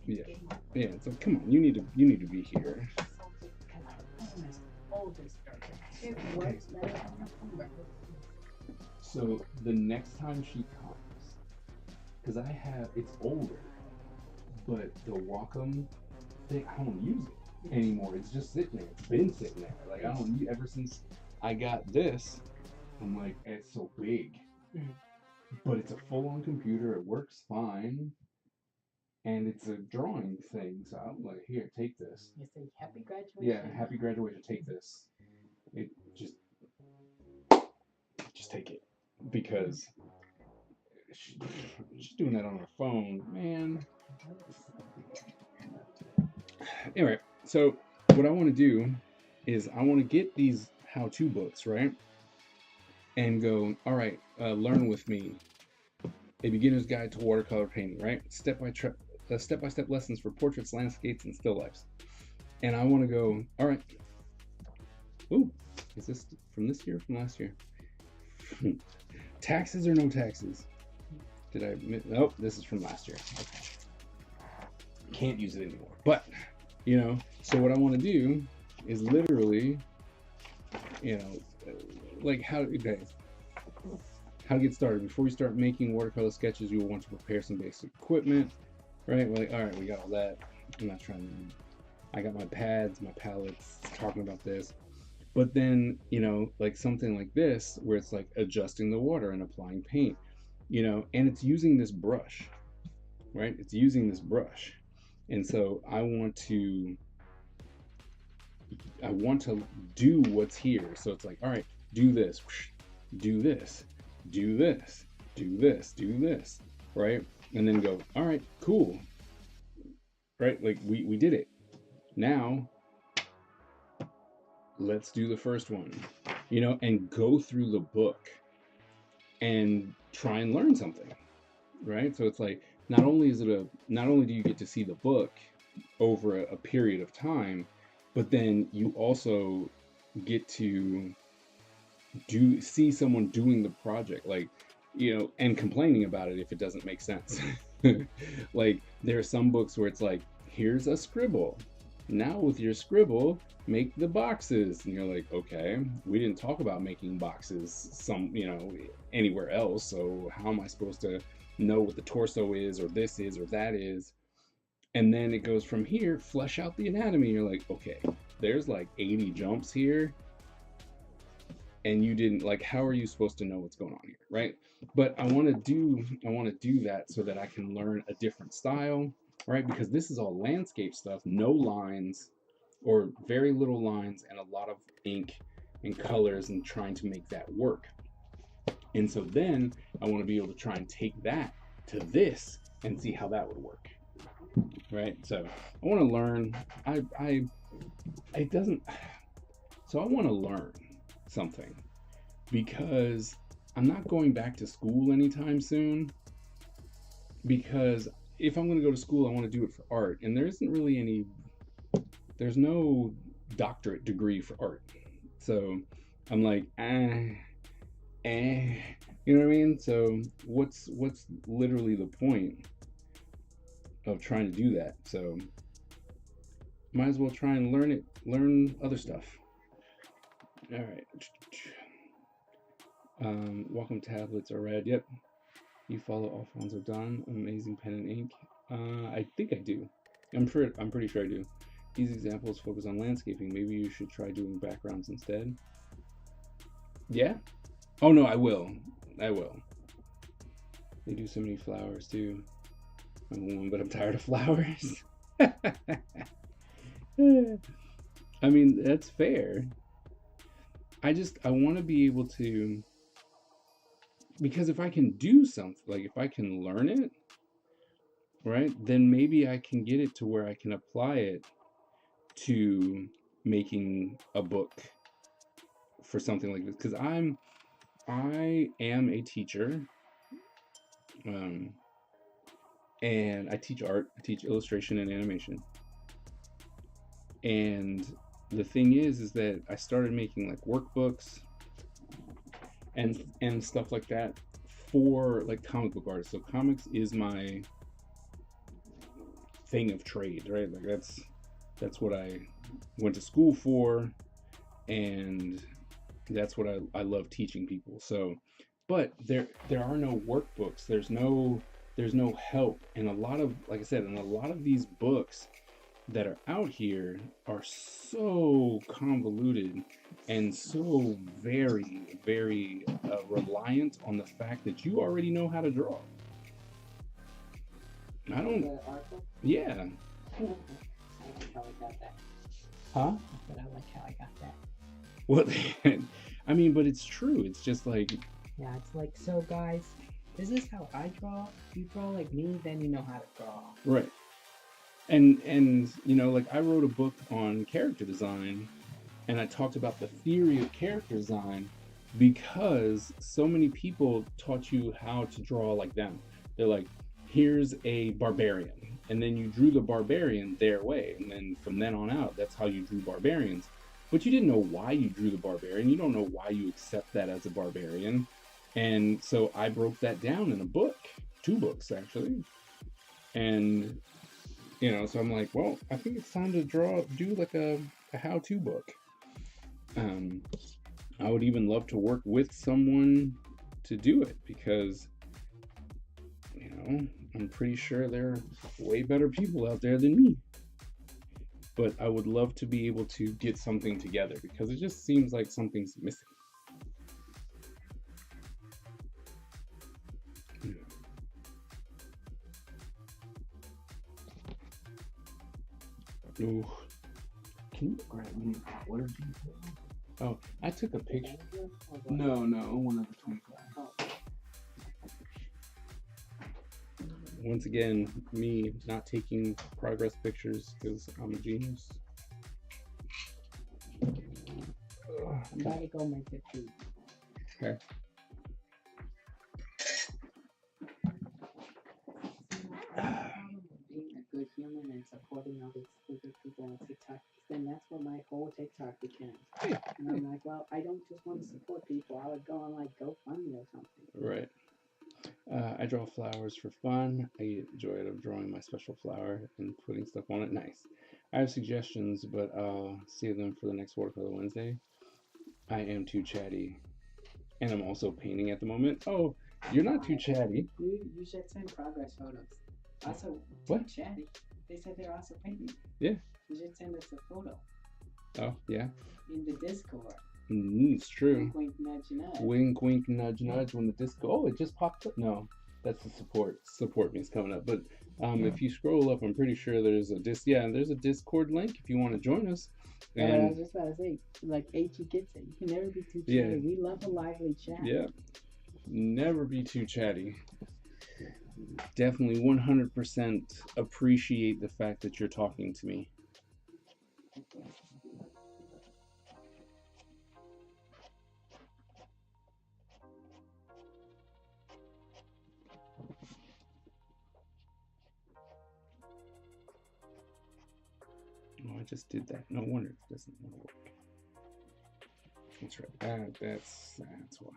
here, yeah. It's like, come on, you need to be here. Okay. So the next time she comes, because it's older, but the Wacom thing, I don't use it anymore. It's just sitting there. It's been sitting there. Like, I don't use ever since I got this. I'm like, it's so big, but it's a full-on computer. It works fine, and it's a drawing thing. So I'm like, here, take this. You say happy graduation. Yeah, happy graduation. Take this. It just take it, because she's doing that on her phone, man. Anyway, so what I want to do is I want to get these how-to books, right? And go, all right, learn with me. A beginner's guide to watercolor painting, right? Step-by-step lessons for portraits, landscapes, and still lifes. And I want to go, all right. Ooh, is this from this year or from last year? Taxes or no taxes? Did I? Nope, this is from last year. Okay. Can't use it anymore. But, you know, so what I want to do is literally, you know, like how to get started. Before you start making watercolor sketches, you will want to prepare some basic equipment, right? We're like, all right, we got all that. I'm not trying to, I got my pads, my palettes, talking about this. But then, you know, like something like this, where it's like adjusting the water and applying paint, you know, and it's using this brush, right? It's using this brush. And so I want to do what's here. So it's like, all right, do this, do this, do this, do this, do this, right? And then go, all right, cool, right? Like we did it. Now let's do the first one, you know, and go through the book and try and learn something, right? So it's like, not only do you get to see the book over a period of time, but then you also get to see someone doing the project, like, you know, and complaining about it if it doesn't make sense. Like, there are some books where it's like, here's a scribble. Now with your scribble, make the boxes. And you're like, okay, we didn't talk about making boxes anywhere else. So how am I supposed to know what the torso is, or this is, or that is? And then it goes from here, flesh out the anatomy. You're like, okay, there's like 80 jumps here, and you didn't, like, how are you supposed to know what's going on here, right? But I want to do that so that I can learn a different style, right? Because this is all landscape stuff, no lines, or very little lines, and a lot of ink and colors, and trying to make that work. And so then I want to be able to try and take that to this and see how that would work, right? So I want to learn. I want to learn something, because I'm not going back to school anytime soon. Because if I'm going to go to school, I want to do it for art, and there's no doctorate degree for art. So I'm like, you know what I mean? So what's literally the point of trying to do that? So might as well try and learn other stuff. All right. Welcome tablets are red. Yep. You follow Alfonso Don, amazing pen and ink. I think I do. I'm pretty sure I do. These examples focus on landscaping. Maybe you should try doing backgrounds instead. Yeah? Oh no, I will. They do so many flowers too. I'm a woman, but I'm tired of flowers. I mean, that's fair. I want to be able to, because if I can do something, like if I can learn it, right, then maybe I can get it to where I can apply it to making a book for something like this. Because I am a teacher, and I teach art. I teach illustration and animation. And the thing is that I started making like workbooks and stuff like that for like comic book artists. So comics is my thing of trade, right? Like that's what I went to school for, and that's what I love teaching people. So, but there are no workbooks. There's no there's no help. And a lot of, like I said, and a lot of these books that are out here are so convoluted and so very, very reliant on the fact that you already know how to draw. I don't. The article? Yeah. I like how I got that. Huh? But I like how I got that. Well, I mean, but it's true. It's just like, Yeah, it's like, so guys, this is how I draw. You draw like me, then you know how to draw. right. And you know, like I wrote a book on character design, and I talked about the theory of character design because so many people taught you how to draw like them. They're like, here's a barbarian, and then you drew the barbarian their way, and then from then on out, that's how you drew barbarians. But you didn't know why you drew the barbarian. You don't know why you accept that as a barbarian. And so I broke that down in a book, 2 books actually. And you know, so I'm like, well, I think it's time to do like a how-to book. I would even love to work with someone to do it because, you know, I'm pretty sure there are way better people out there than me. But I would love to be able to get something together because it just seems like something's missing. Ooh. Can you grab me a water? Oh, I took a picture. No, one of the 25. Once again, me not taking progress pictures because I'm a genius. I'm about to go make it too. Okay. Being a good human and supporting all these stupid people on TikTok, then that's what my whole TikTok became. And I'm like, well, I don't just want to support people. I would go on like GoFundMe or something. Right. I draw flowers for fun. I get joy out of drawing my special flower and putting stuff on it. Nice. I have suggestions, but I'll save them for the next Watercolor Wednesday. I am too chatty. And I'm also painting at the moment. Oh, you're not too chatty. You should send progress photos. Also, what? Chatty. They said they're also painting. Yeah. You should send us a photo. Oh, yeah. In the Discord. It's true. Wink, wink, nudge, nudge. Wink, wink, nudge, nudge. When the disco. Oh, it just popped up. No, that's the support. Support means coming up. But if you scroll up, I'm pretty sure there's a there's a Discord link if you want to join us. And I was just about to say, like H gets it. You can never be too chatty. Yeah. We love a lively chat. Yeah. Never be too chatty. Definitely 100% appreciate the fact that you're talking to me. Oh, I just did that. No wonder it doesn't work. That's right. That's why.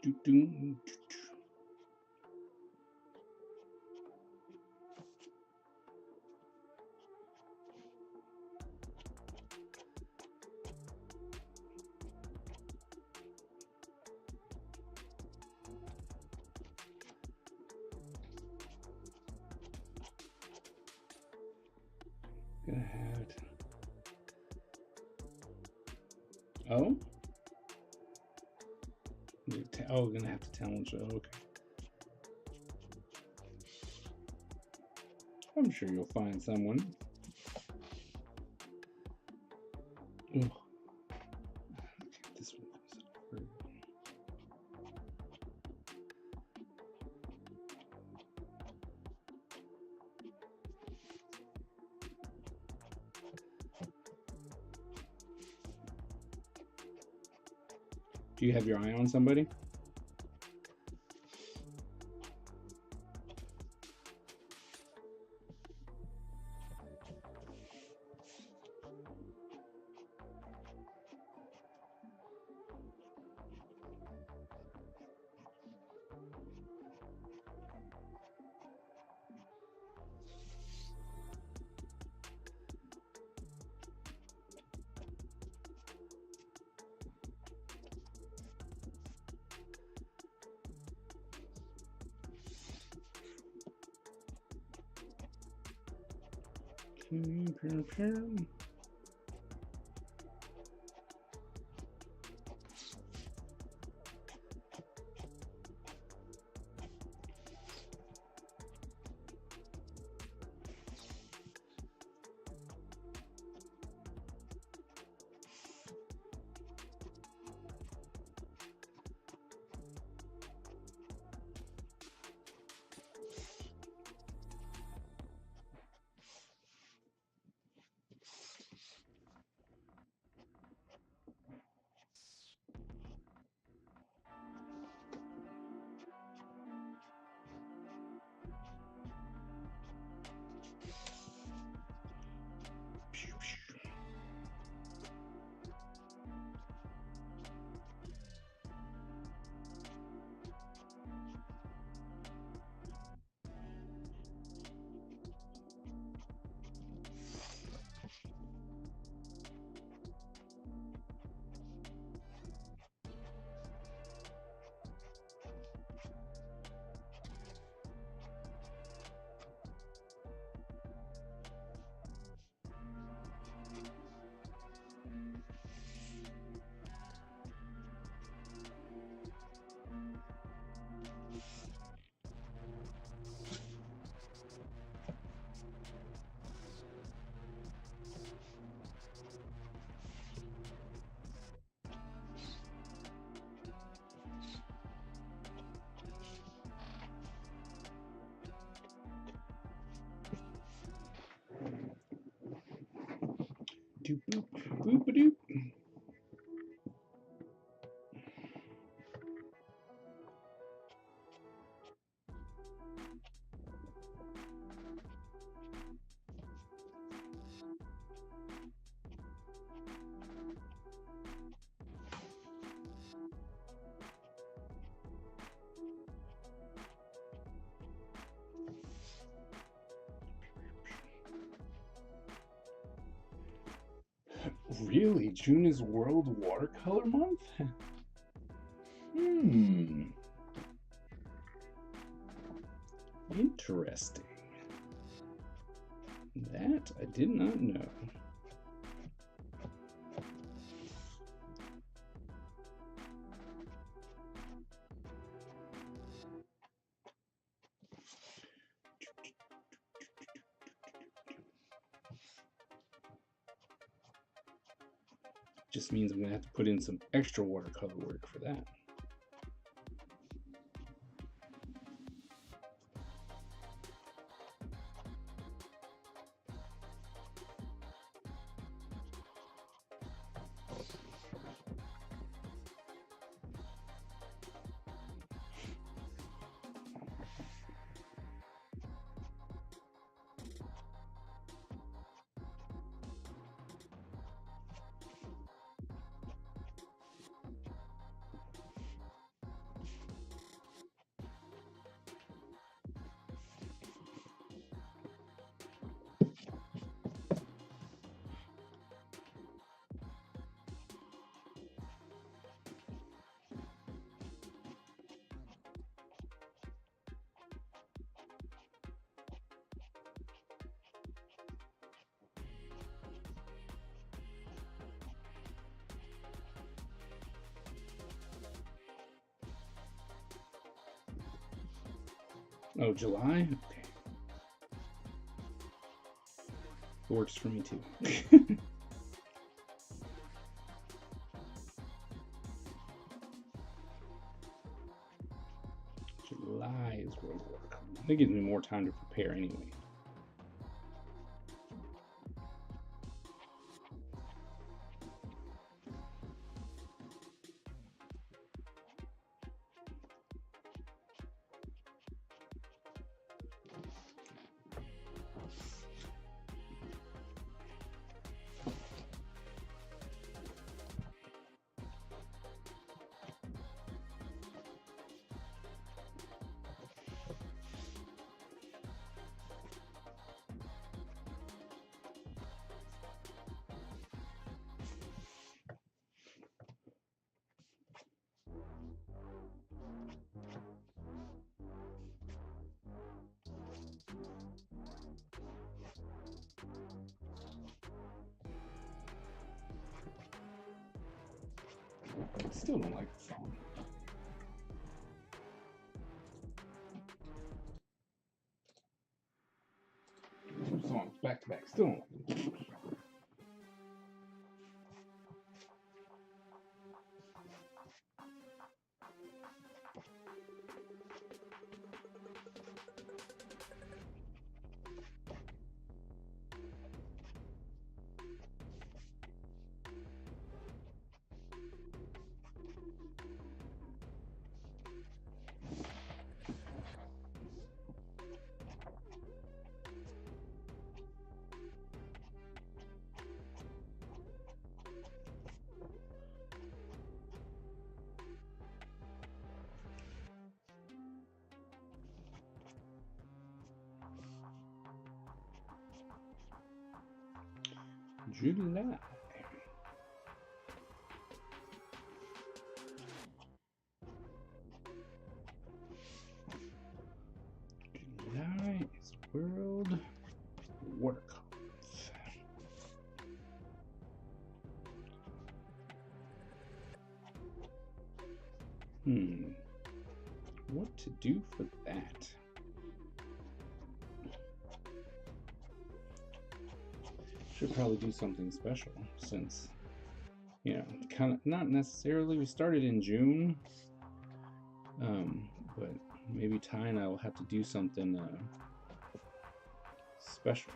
Go ahead. Oh? Oh, gonna have to talent show. Okay. I'm sure you'll find someone. Ugh. This one comes over. Do you have your eye on somebody? Doop boop boop a doop. Really? June is World Watercolor Month? Interesting. That I did not know. Just means I'm gonna have to put in some extra watercolor work for that. Oh, July? Okay. Works for me too. July is World Watercolor. That gives me more time to prepare anyway. I still don't like the song. Two songs back to back. Still don't like them. July. July is World Watercolor. What to do for that? Should probably do something special since, you know, kind of not necessarily. We started in June, but maybe Ty and I will have to do something special.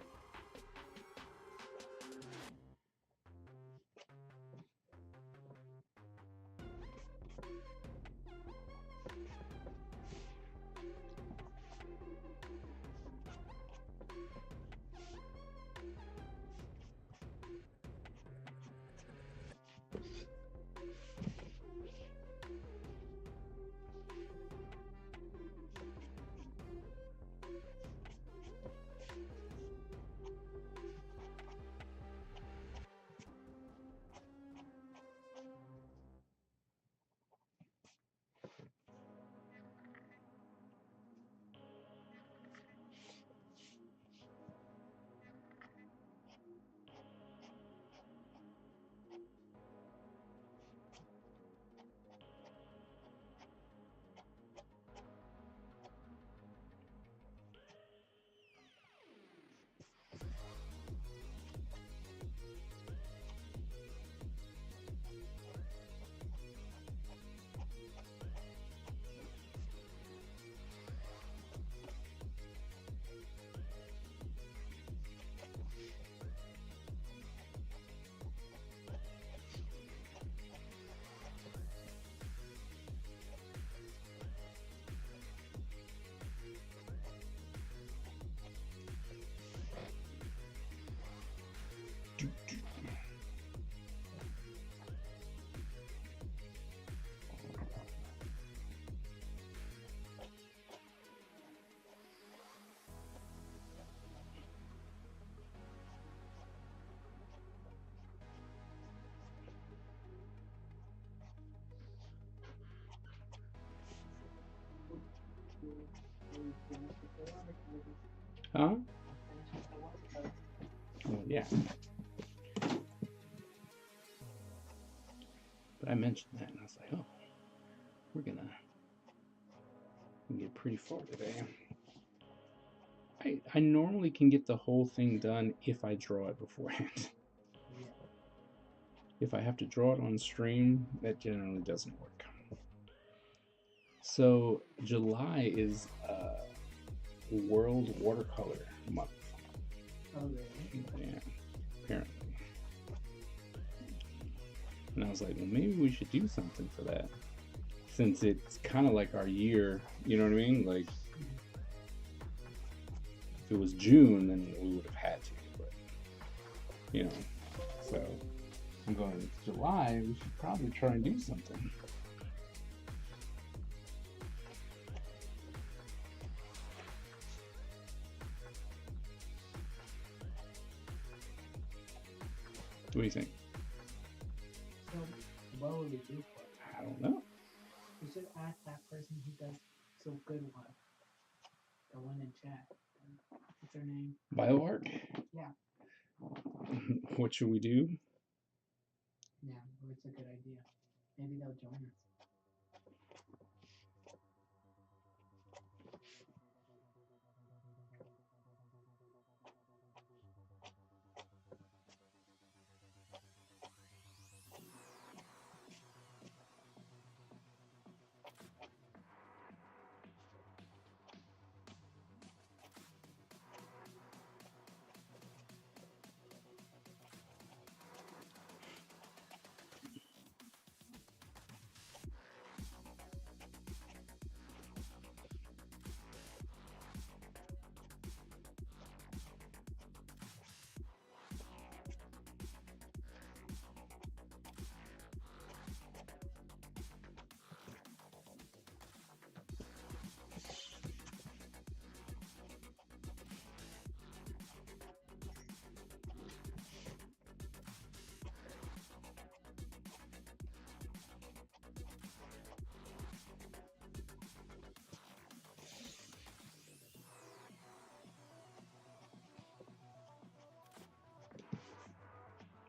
Huh? Well, yeah. But I mentioned that, and I was like, oh, we're gonna get pretty far today. I normally can get the whole thing done if I draw it beforehand. Yeah. If I have to draw it on stream, that generally doesn't work. So July is World Watercolor Month. Oh, really? Yeah, apparently. And I was like, well, maybe we should do something for that, since it's kind of like our year. You know what I mean? Like, if it was June, then we would have had to. But you know, so I'm going. It's July. We should probably try and do something. What do you think? So, what would we do for it? I don't know. We should ask that person who does so good one. The one in chat. What's her name? BioArc? Yeah. What should we do? Yeah, it's a good idea. Maybe they'll join us.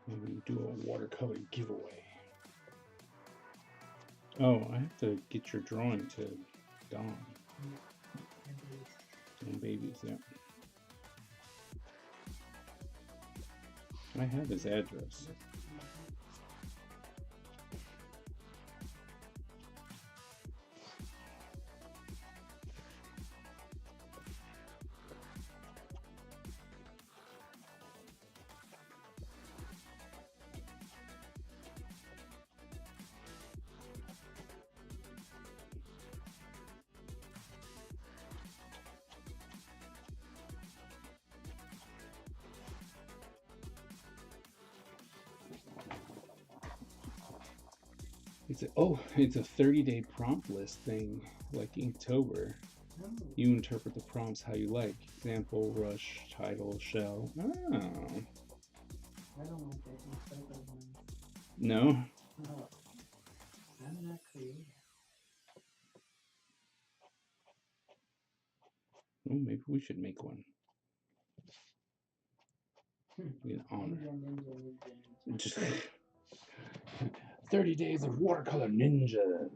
Maybe we do a watercolor giveaway. Oh, I have to get your drawing to Dom. And babies, yeah. I have his address. It's a 30-day prompt list thing, like Inktober. Oh, You interpret the prompts how you like. Example, rush, title, shell. Oh, I don't like that. Those ones. no? Oh, I'm not creative. Oh, maybe we should make one. Be an honor. Ninja. Just 30 days of watercolor ninjas.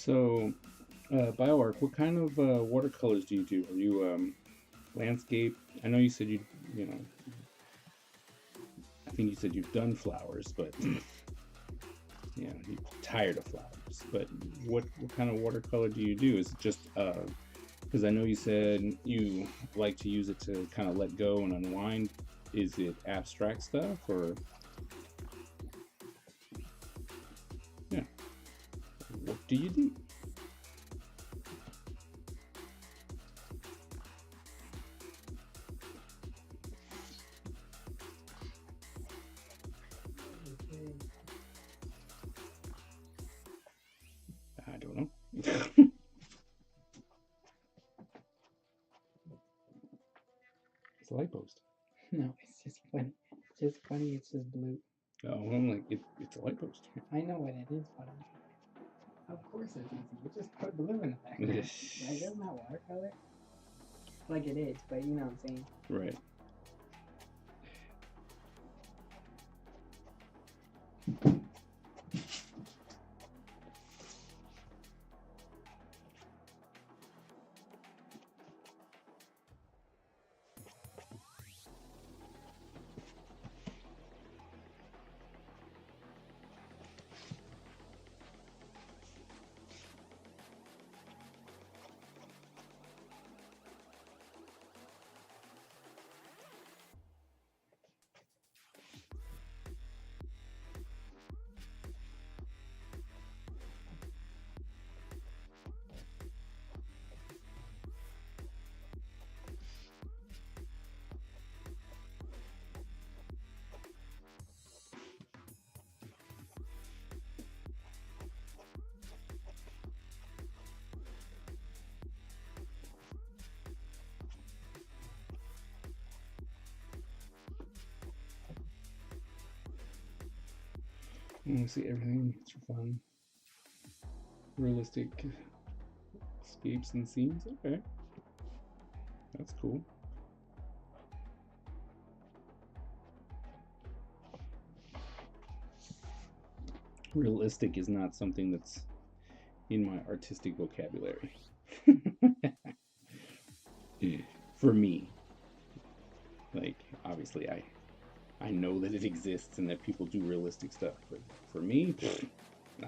So, BioArc, what kind of watercolors do you do? Are you landscape? I know you said you know, I think you said you've done flowers, but you know, you're tired of flowers. But what kind of watercolor do you do? Is it just because I know you said you like to use it to kind of let go and unwind. Is it abstract stuff or yeah? What do you do? I don't know. It's a light post. No, it's just funny. Just funny. It's just blue. Oh, well, I'm like, it's a light post. I know what it is, but of course it's easy. You just put blue in the background. Like, isn't that watercolor? Like it is, but you know what I'm saying. Right. I see everything. It's fun. Realistic escapes and scenes. Okay. That's cool. Realistic is not something that's in my artistic vocabulary. For me. Like, obviously I know that it exists and that people do realistic stuff, but for me, nah.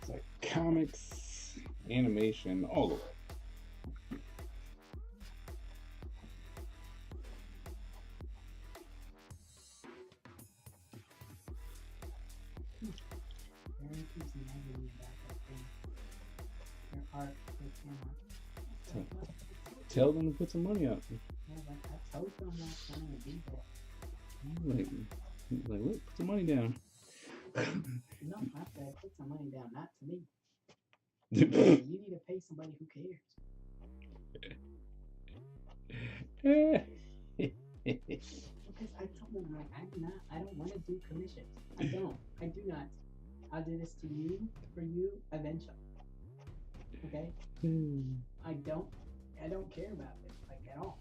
It's like comics, animation, all of it. Aaron keeps nagging me about that thing. Your art with him. Tell them to put some money up. Yeah, like I told them I'm not trying to be there. Like, look, put some money down. No, I said put some money down, not to me. You need to pay somebody who cares. Because I told them like I don't want to do commissions. I do not. I'll do this to you for you eventually. Okay? I don't care about it, like at all.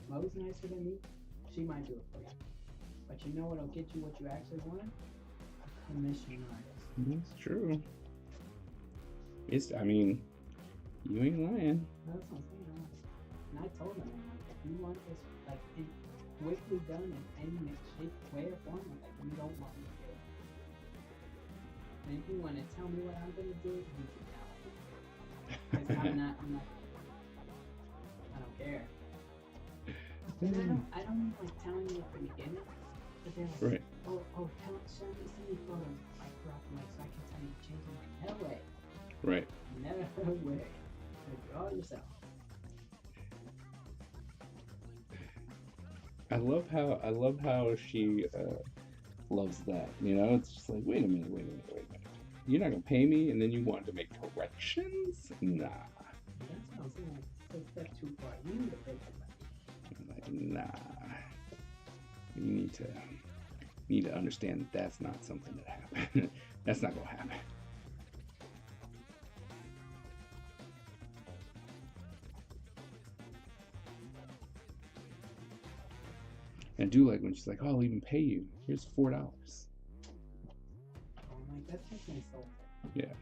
Mo's nicer than me. She might do it for you. But you know what'll get you what you actually want? A commission artist. That's true. I mean, you ain't lying. That's what I'm saying. And I told them, if you want this, like, quickly done in any shape, way, or form, like, you don't want me to do it. And if you want to tell me what I'm going to do, you can tell me. Because I don't care. And I don't mean, like, telling you at the beginning, but they're like, Right. show me photos, like, like, so I can tell you changing, like, no way. Right. No way. Draw yourself. I love how she loves that. You know, it's just like, wait a minute. You're not gonna pay me, and then you want to make corrections? Nah. That's what I'm saying. Like, it's a step too far. You need to pay somebody. I'm like, nah. You need to understand that that's not something that happened. That's not gonna happen. And I do like when she's like, "Oh, I'll even pay you. Here's $4." I'm like, that's just insulting. Yeah.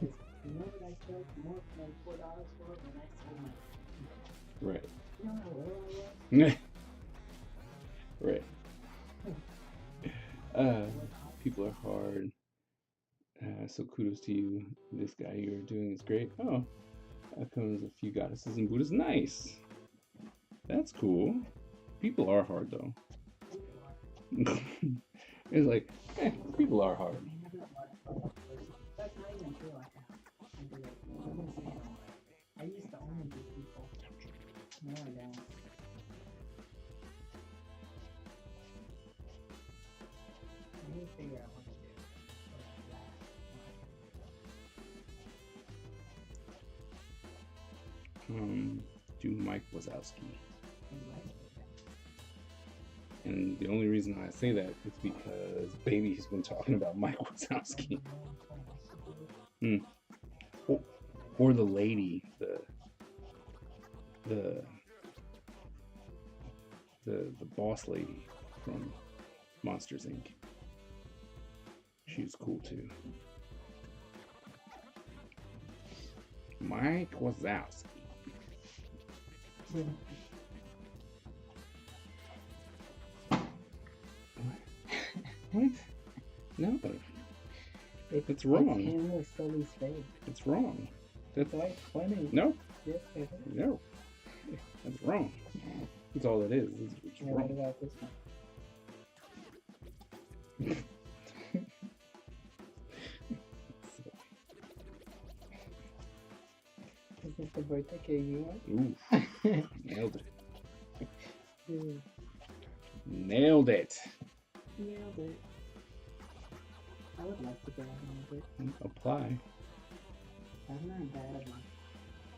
You know what I charge more than $4 for when I sold my Right. You know how little I was? Right. People are hard. So kudos to you. This guy you're doing is great. Oh, that comes a few goddesses and Buddhas. Nice. That's cool. People are hard though. It's like, people are hard. That's not even true like that. I used to only do people. No, I don't. I need to figure out what to do. Do Mike Wazowski. And the only reason I say that is because Baby's been talking about Mike Wazowski. Or the lady, the boss lady from Monsters Inc. She was cool too. Mike Wazowski. What? No. It's wrong. It's him with Sully's face. It's wrong. That's like funny. No. Yes, it is. No. That's wrong. That's all it is. It's What wrong. about this one? Is this the birthday cake you want? Ooh. Nailed it. Yeah. Nailed it. Nailed it. I would love to go on it. Apply. I'm not bad at it.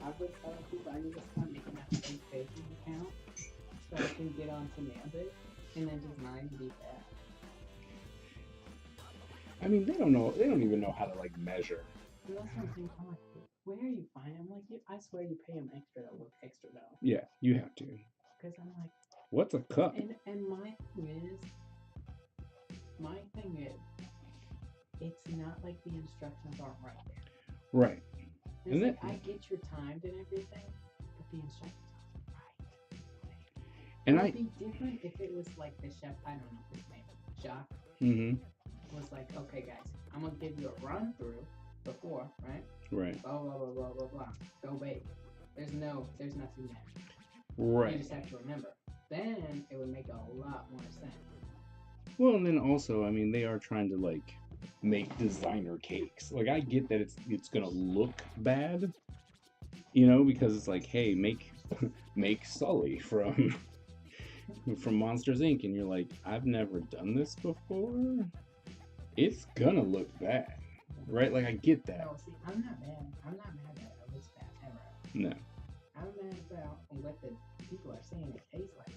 I would tell people I need to start making a fake Facebook account so I can get on to Nailed It and then just not even be bad. I mean, they don't know. They don't even know how to like measure. But that's what I'm saying. I'm like, where are you finding? I'm like, I swear you pay them extra to look extra though. Yeah, you have to. Because I'm like, what's a cup? and my thing is, it's not like the instructions aren't right there. Right. It's like, I get your timed and everything, but the instructions aren't right. And it would be different if it was like the chef, I don't know his name, Jacques. Was like, okay guys, I'm gonna give you a run through before, right? Right. Blah blah blah blah blah blah. Go bake. There's nothing there. Right. You just have to remember. Then it would make a lot more sense. Well, and then also, I mean, they are trying to like make designer cakes. Like, I get that it's gonna look bad, you know, because it's like, hey, make Sully from Monsters Inc. And you're like, I've never done this before. It's gonna look bad, right? Like, I get that. No, see, I'm not mad that it looks bad ever. No. I'm mad about what the people are saying it tastes like,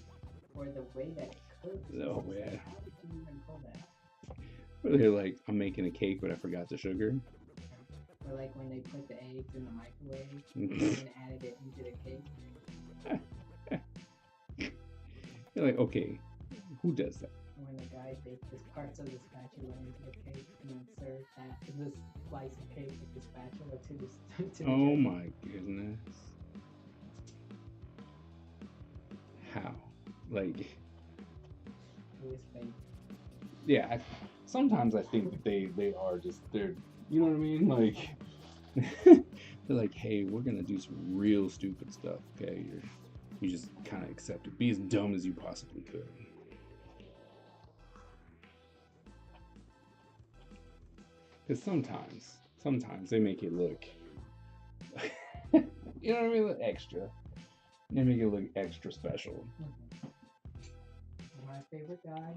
or the way that it cooks. Oh yeah. How did you even pull that? Or they're like, I'm making a cake, but I forgot the sugar. Or like when they put the eggs in the microwave and added it into the cake. You're like, okay, who does that? When the guy baked his parts of the spatula into the cake and then served this slice of cake with the spatula to the Oh cake. my goodness. How? Like, It was fake. yeah, sometimes I think they are just, they're, you know what I mean? Like, they're like, hey, we're gonna do some real stupid stuff, okay? You just kind of accept it. Be as dumb as you possibly could. Because sometimes they make it look, you know what I mean? Look extra. They make it look extra special. My favorite guy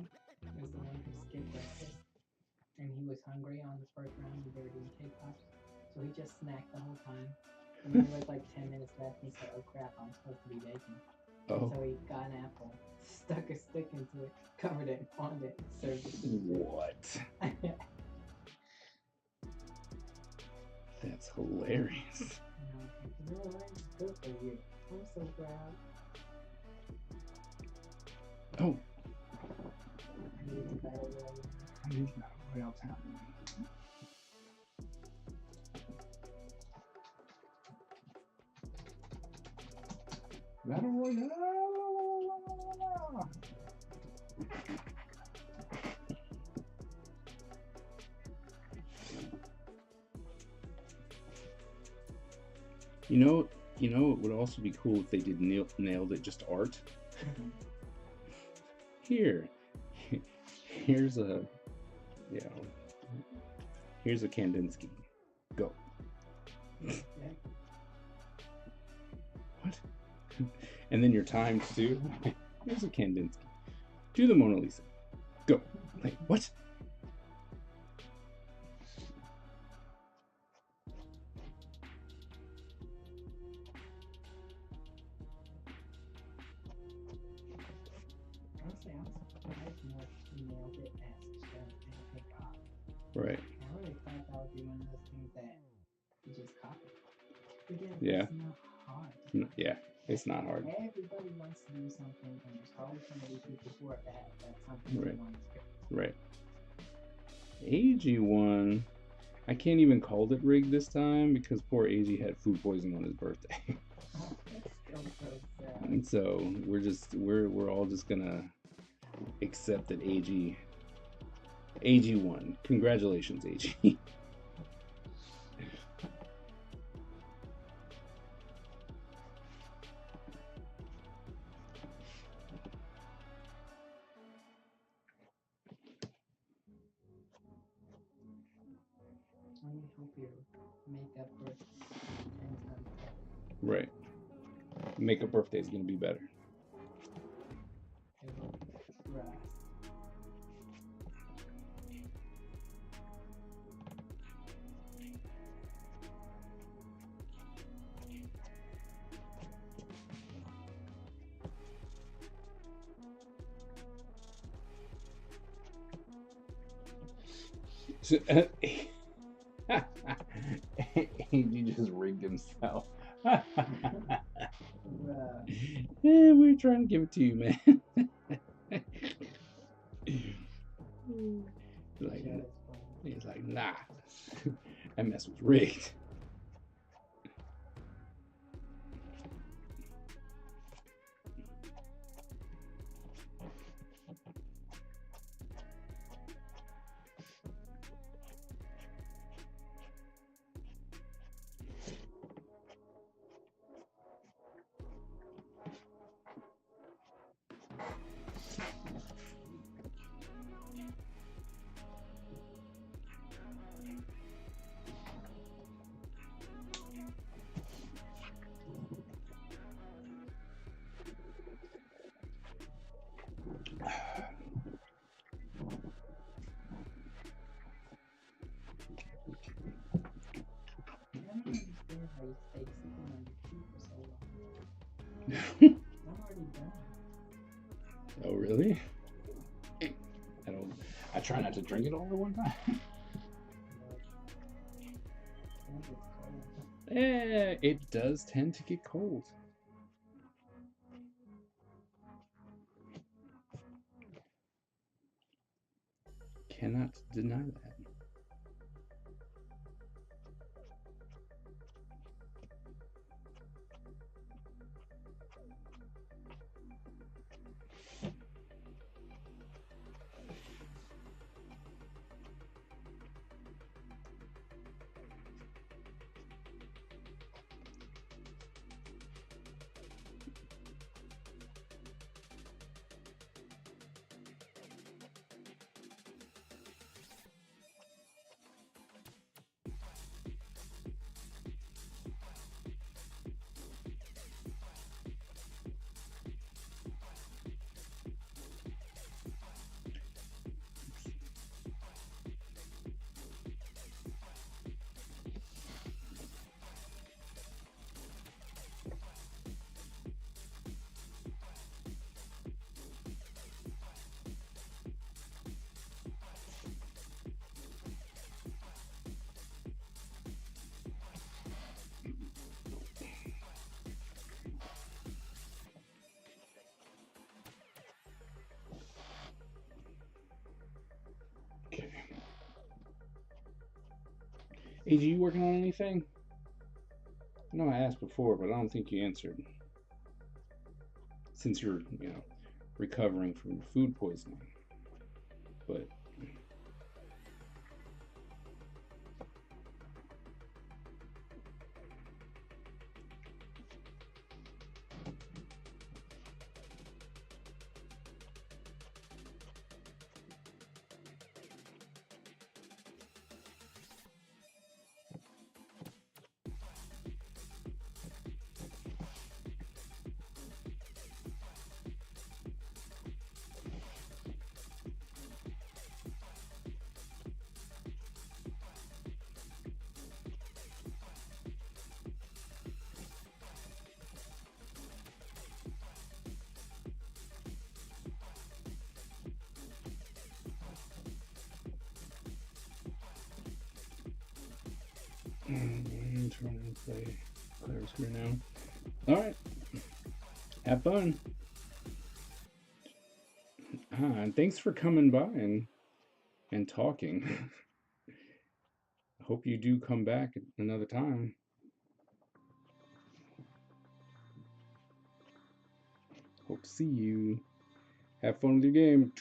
is the one who skipped breakfast, and he was hungry on the first round and they were doing cake pops, so he just snacked the whole time. And then there was like 10 minutes left, and he said, "Oh crap, I'm supposed to be baking." Oh. So he got an apple, stuck a stick into it, covered it, pawned it, served it. What? That's hilarious. You know, good for you. I'm so proud. Oh, I need to battle royale. it is not Royal Town. Battle Royale! You know, it would also be cool if they did nailed it just art. Here's a, you know, here's a Kandinsky. Go. What? And then your times too. Here's a Kandinsky. Do the Mona Lisa. Go. Like, what? Honestly, I'm surprised more nailed it as than cop. Right. I really thought that would be one of those things that you just copy. Again, Yeah. it's not hard. Yeah, it's not hard. Everybody wants to do something, and there's probably some of these people who are bad at something Right. they want to do. Right. AG1. I can't even call it rigged this time because poor AG had food poisoning on his birthday. Oh, that's still so sad. And so we're all just gonna accept that AG won. Congratulations, AG. I really hope your makeup for 10 times better. Right. Makeup birthday is gonna be better. It will rise. So, AG just rigged himself. Yeah, we're trying to give it to you, man. Like, That is funny. he's like, nah, that mess was rigged. I don't understand how you stay sitting on your feet for so long. I'm already done. Oh, really? I try not to drink it all at one time. I think it's cold. It does tend to get cold. Cannot deny that. AJ, you working on anything? I know I asked before, but I don't think you answered. Since you're, recovering from food poisoning. But I'm trying to play clear screen now. Alright. Have fun. And thanks for coming by and talking. I hope you do come back another time. Hope to see you. Have fun with your game.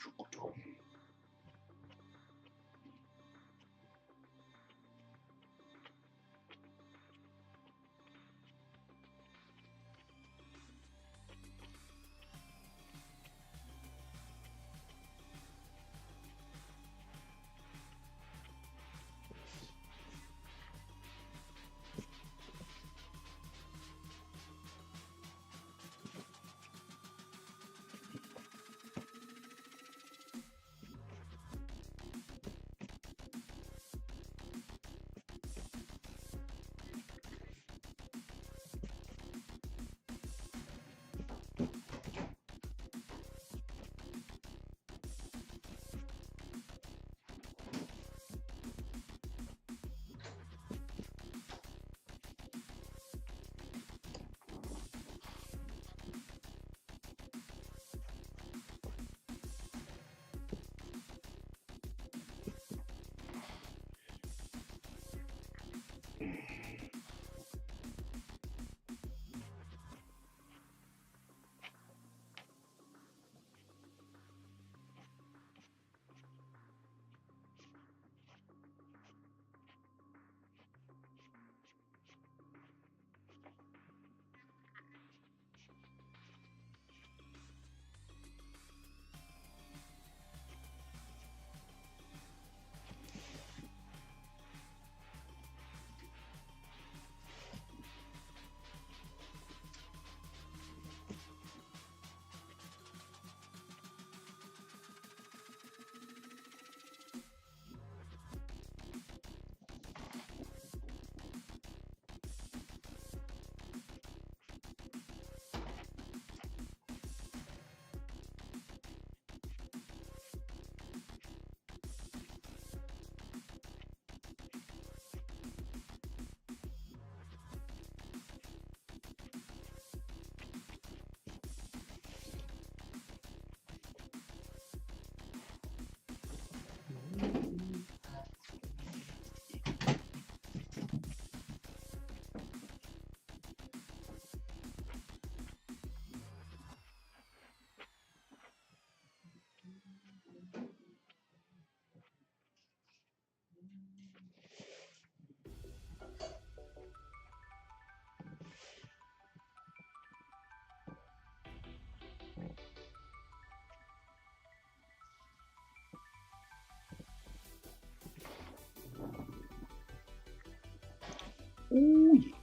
Ooh, yeah.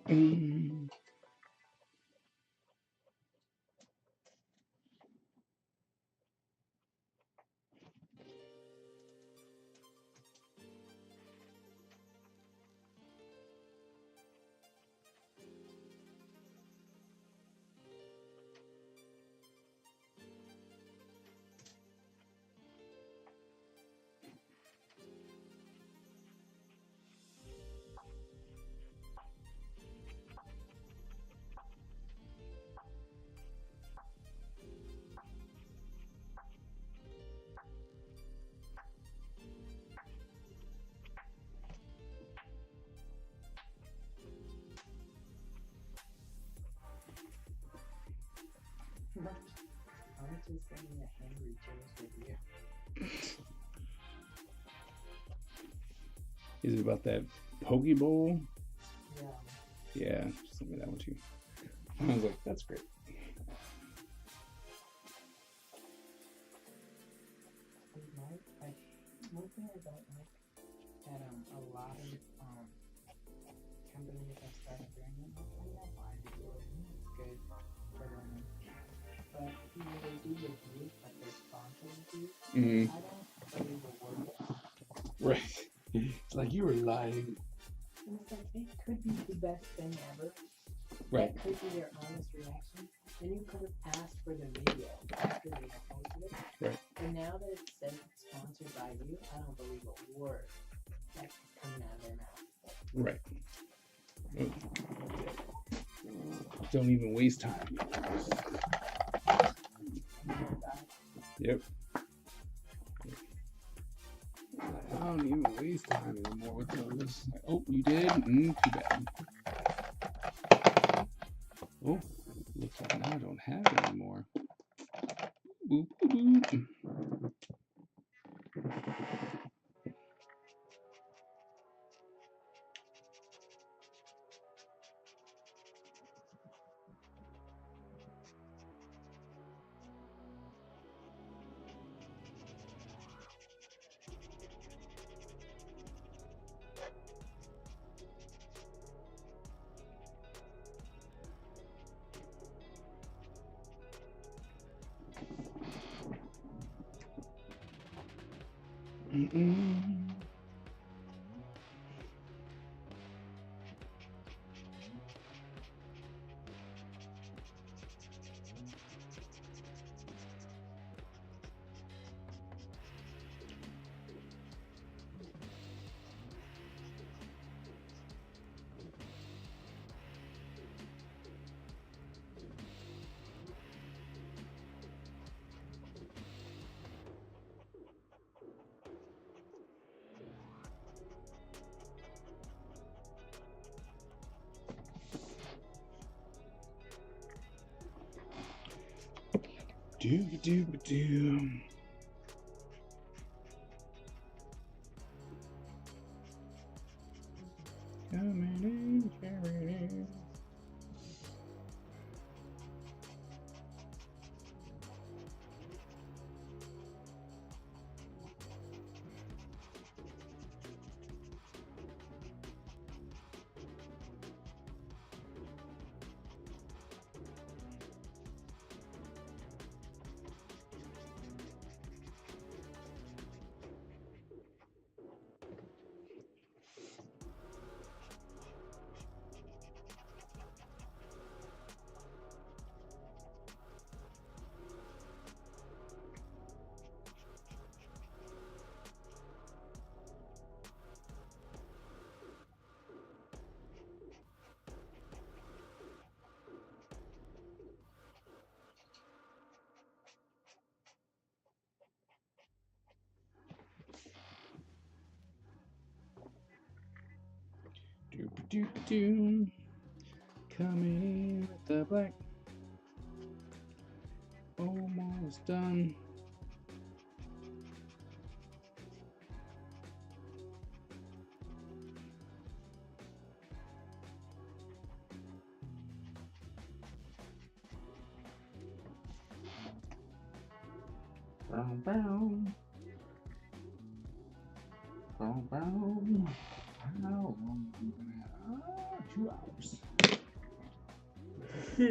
Mm. I was just getting a hangry James with you. Is it about that Pokeball? Yeah. Yeah, just send me that one too. I was like, that's great. One thing I don't like that a lot of companies have started doing, and I know why they do it, and it's good for them. But you know, they do reviews, like they're sponsor reviews. Mm. I don't believe a word of it. Right. It's like you were lying. And it's like, it could be the best thing ever. Right. That could be their honest reaction. And you could have asked for the video after they had posted it. Right. And now that it says it's sponsored by you, I don't believe a word that's coming out of their mouth. Right. Don't even waste time. Yep. I don't even waste time anymore with those. Like, oh, you did? Too bad. Oh, looks like now I don't have it anymore. Boop, boop, boop. Mm-mm. Do. Coming in, carrying in. Do. Coming in with the black. Almost done. Bow, bow. Bow, bow. How long are we gonna have? 2 hours. Oh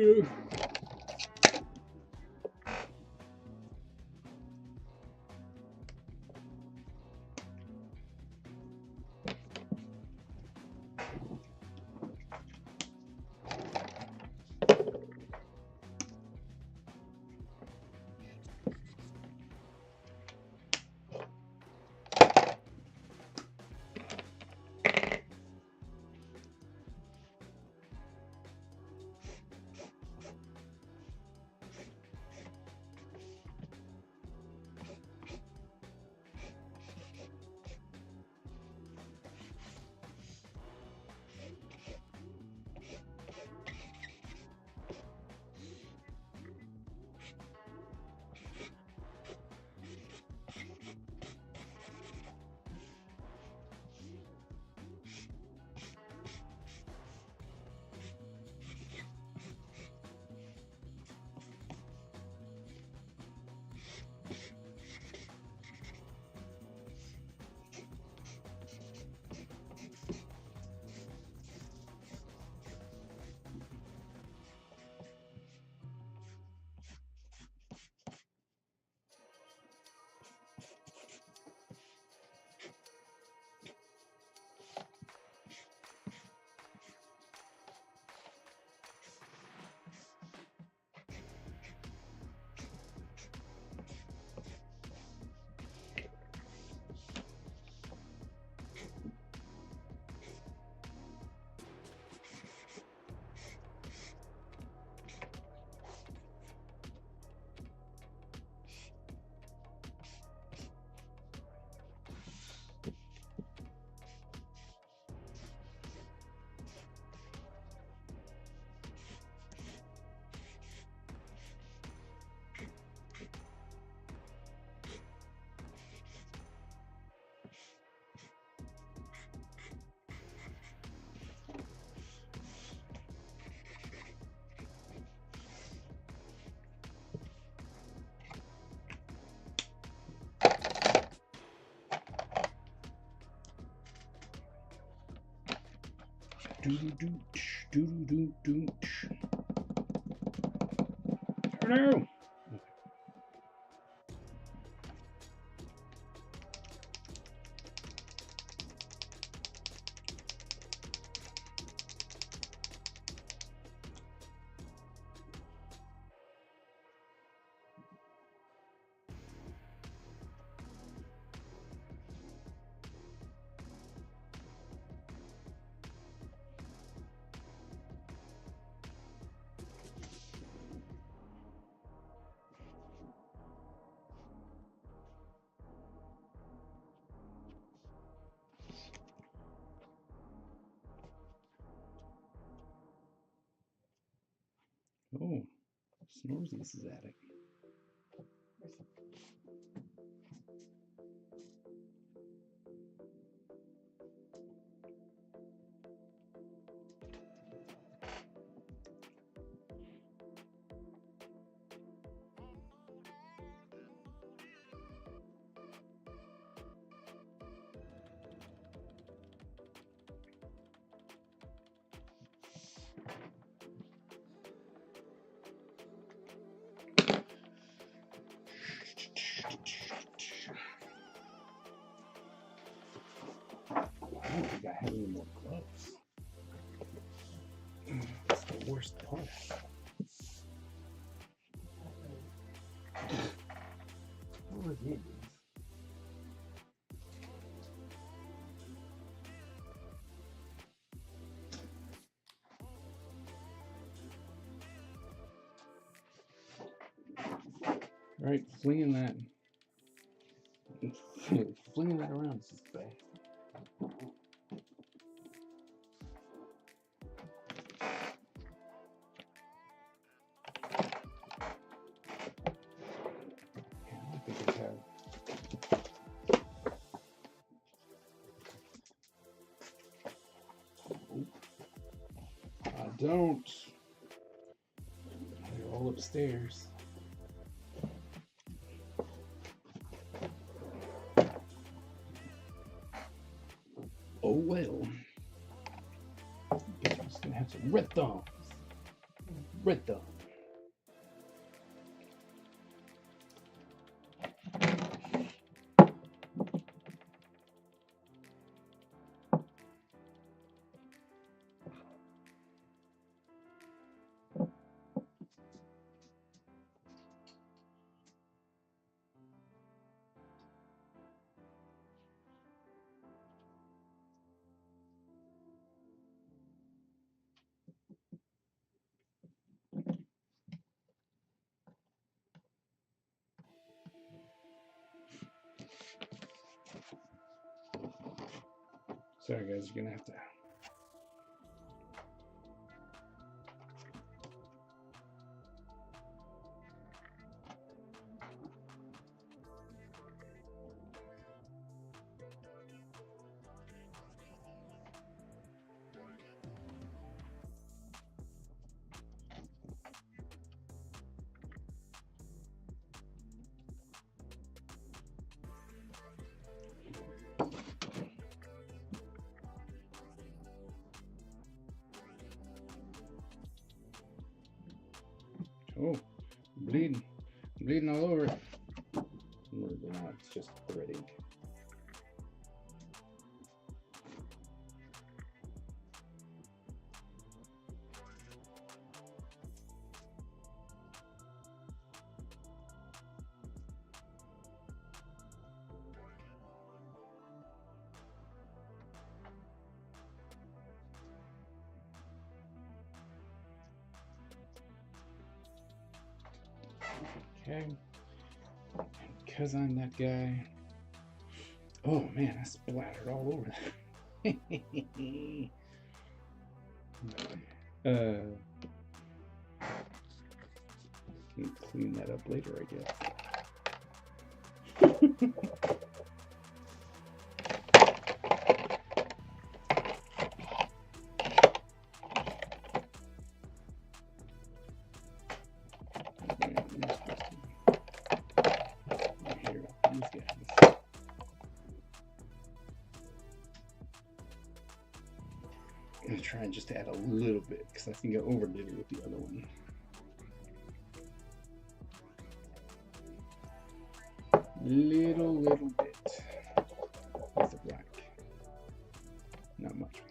no! Oh, Snorsies is at it. I don't think I have any more gloves. That's the worst part. What are these? All right, flinging that around is just bad. I don't think I have. I don't. They're all upstairs. Oh well. Guess I'm just gonna have some red thumbs. Red thumb. Sorry guys, you're gonna have to. Oh, bleeding. Bleeding all over. No, they're not. It's just threading. Okay. Because I'm that guy. Oh man, I splattered all over that. Can clean that up later, I guess. I'm gonna try and just add a little bit because I think I overdid it with the other one. Little bit with the black. Not much.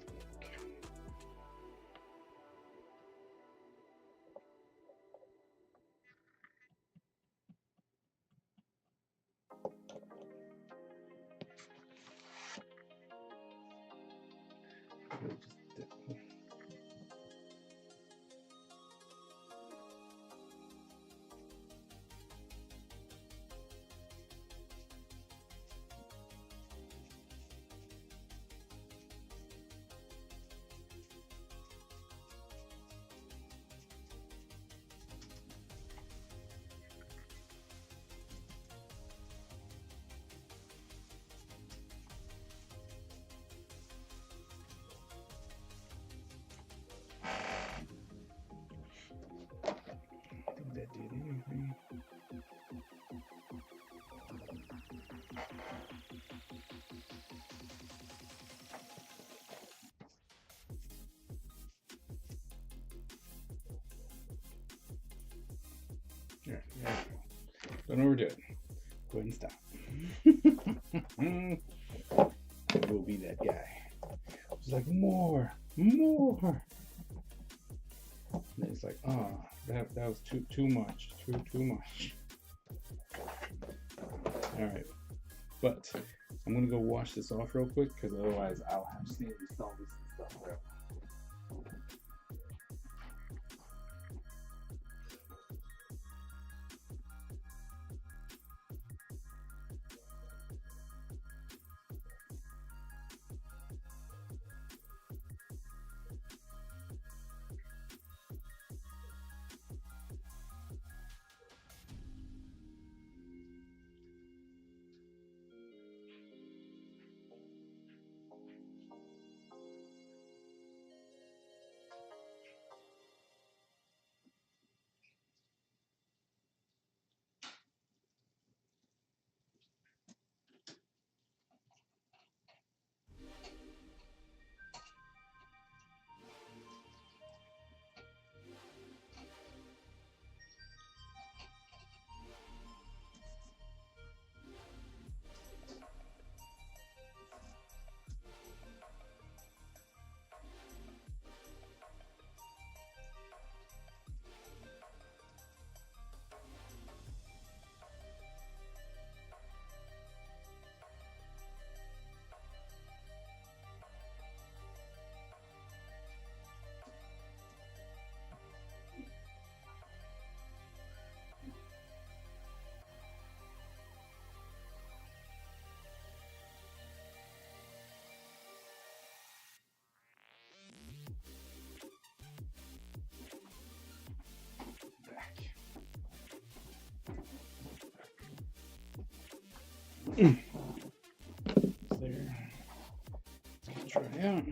That did anything. There we go. Don't overdo it. Go ahead and stop. I will be that guy. It's like more. And then it's like, oh, that was too much. Too much. Alright. But I'm gonna go wash this off real quick because otherwise I'll have to install this and stuff forever. There. Let's try it out.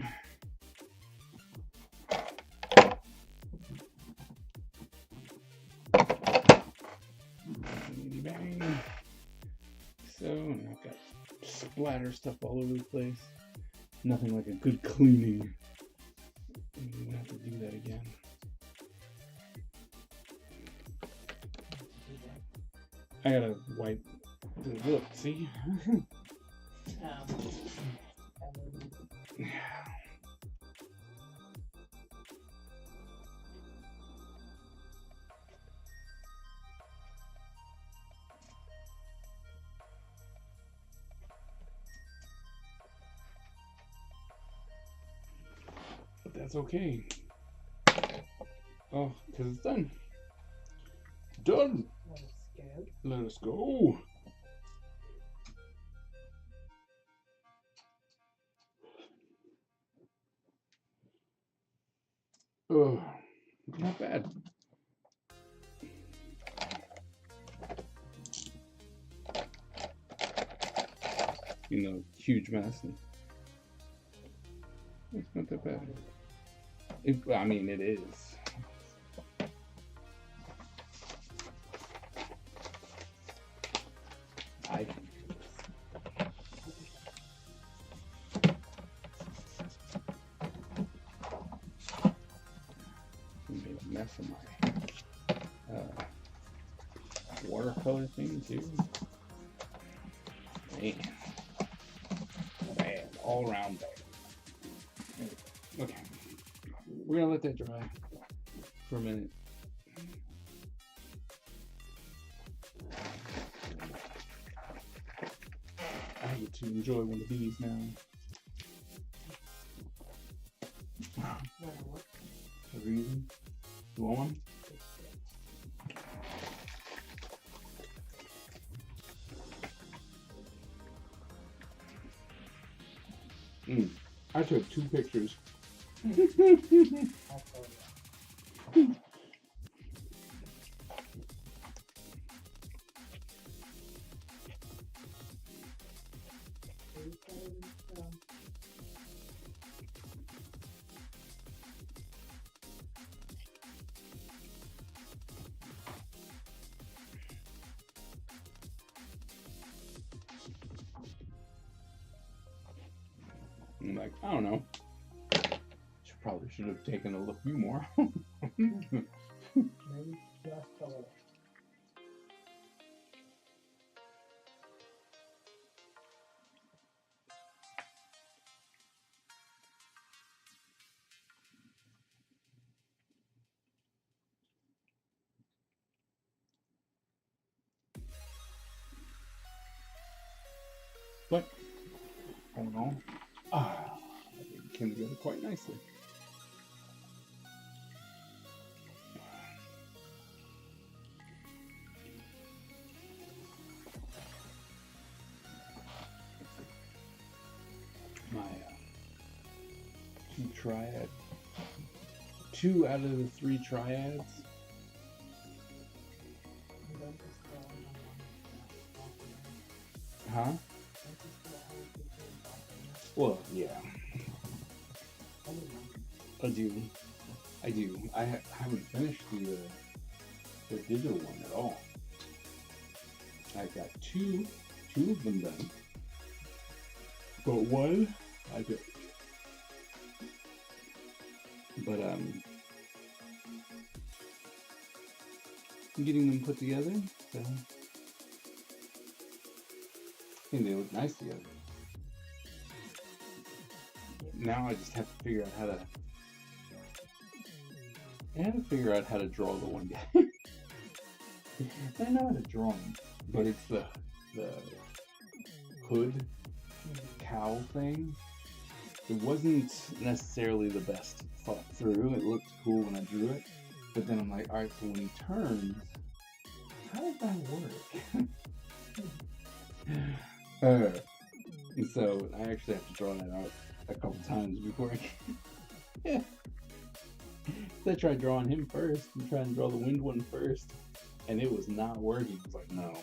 Bang. So I've got splatter stuff all over the place. Nothing like a good cleaning. I'm gonna have to do that again. I gotta wipe. Look, see? But that's okay. Oh, because it's done. Done! Let us go. Oh, not bad. You know, huge mess. It's not that bad. I mean, it is. I made a mess of my watercolor thing too. Man, bad, all around bad. Okay, we're gonna let that dry for a minute. I get to enjoy one of these now. The reason? You want one? I took 2 pictures. I'm like, I don't know. Probably should have taken a few more. Maybe just a little. But, I don't know. It came together quite nicely. My 2 out of the 3 triads. Huh? Well, yeah. I do. I haven't finished the digital one at all. I've got two of them done. But one, I did. But I'm getting them put together. So I think they look nice together. Now I just have to figure out how to draw the one guy. I know how to draw him, but it's the hood cowl thing. It wasn't necessarily the best thought through. It looked cool when I drew it, but then I'm like, all right, so when he turns, how does that work? And so I actually have to draw that out a couple times before I can. Yeah. So I tried drawing him first and trying to draw the wind one first, and it was not working. I was like, no,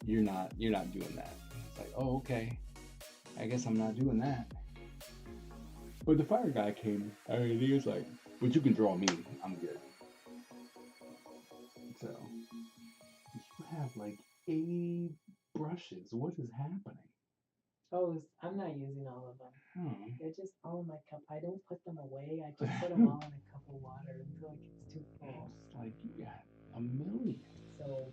you're not doing that. Like, oh, okay. I guess I'm not doing that. But the fire guy came. I mean, he was like, but you can draw me. I'm good. So, you have like 8 brushes. What is happening? Oh, I'm not using all of them. Hmm. They're just all in my cup. I don't put them away. I just put them all in a cup of water until it gets too full. It's like you got a million. So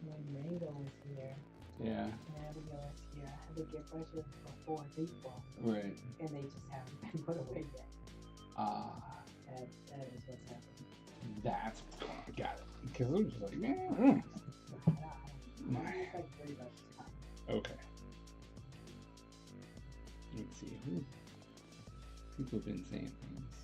when Mango was here Yeah. and Abigail was here, I had to get brushes before people. Right. And they just haven't been put away yet. That is what's happening. That's got it. Because I'm just like, man. It's like 3 brushes. Okay. Let's see. People have been saying things.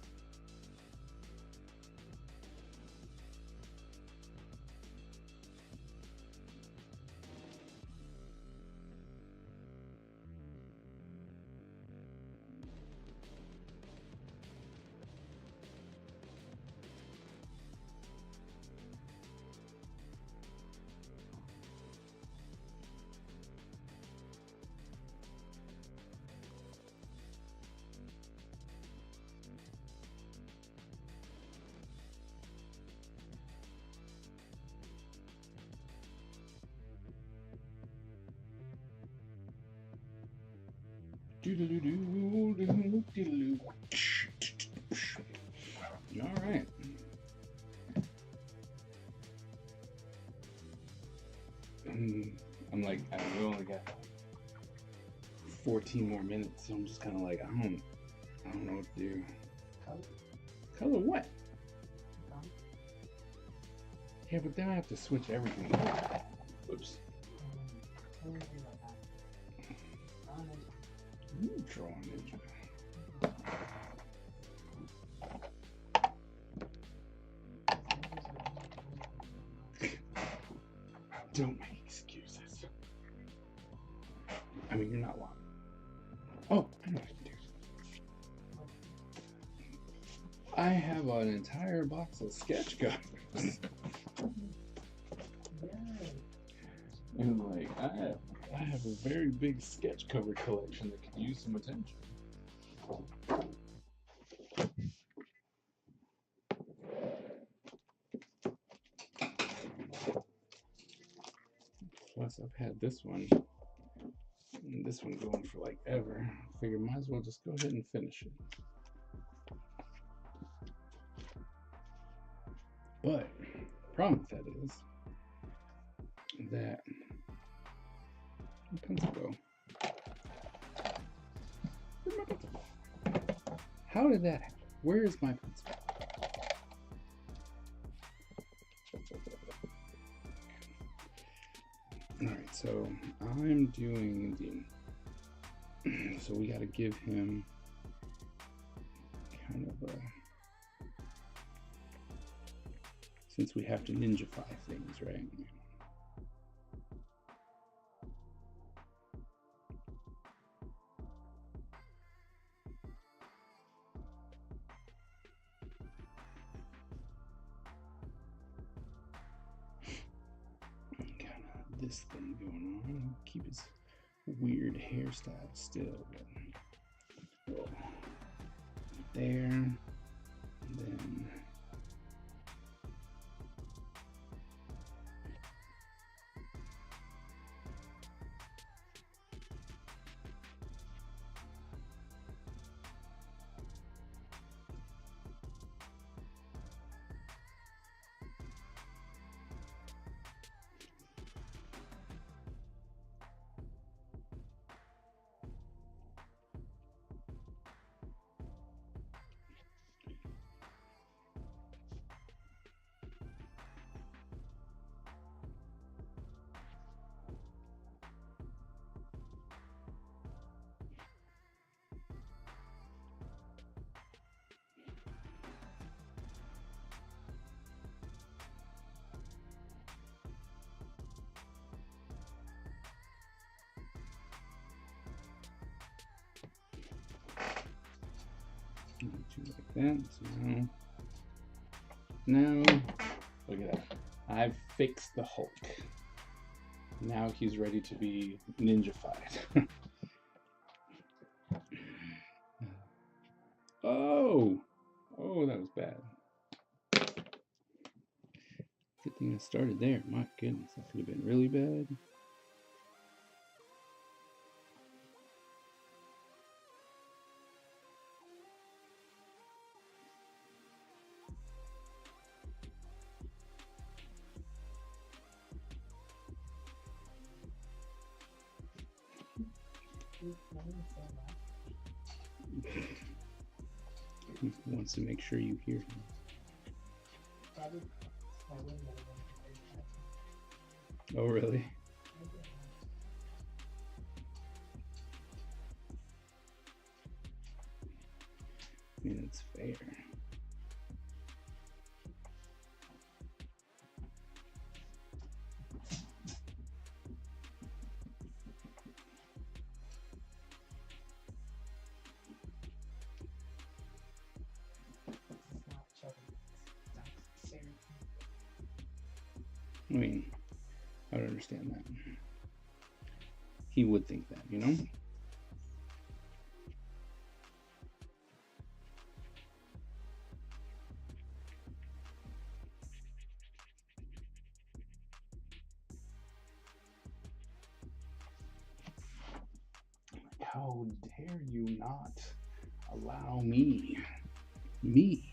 All right. I'm like, we only got 14 more minutes, so I'm just kind of like, I don't know what to do. Color what? Yeah, but then I have to switch everything. Oops. Draw ninja. Don't make excuses. I mean, you're not lying. Oh, I know what I can do. I have an entire box of sketch covers. And like, I have a very big sketch cover collection that could use some attention. Plus, I've had this one and this one going for like ever. I figure might as well just go ahead and finish it. But the problem with that is that my pencil go. Where's my pencil go? How did that happen? Where is my pencil? Alright, so I'm doing the, so we gotta give him kind of a, since we have to ninjify things, right? This thing going on. Keep his weird hairstyle still. But there. And then like that. So now, look at that. I've fixed the Hulk. Now he's ready to be ninja-fied. Oh! Oh, that was bad. Good thing I started there. My goodness, that could have been really bad. He wants to make sure you hear him. Oh, really? I mean, it's fair. I mean, I don't understand that. He would think that, you know? How dare you not allow me? Me?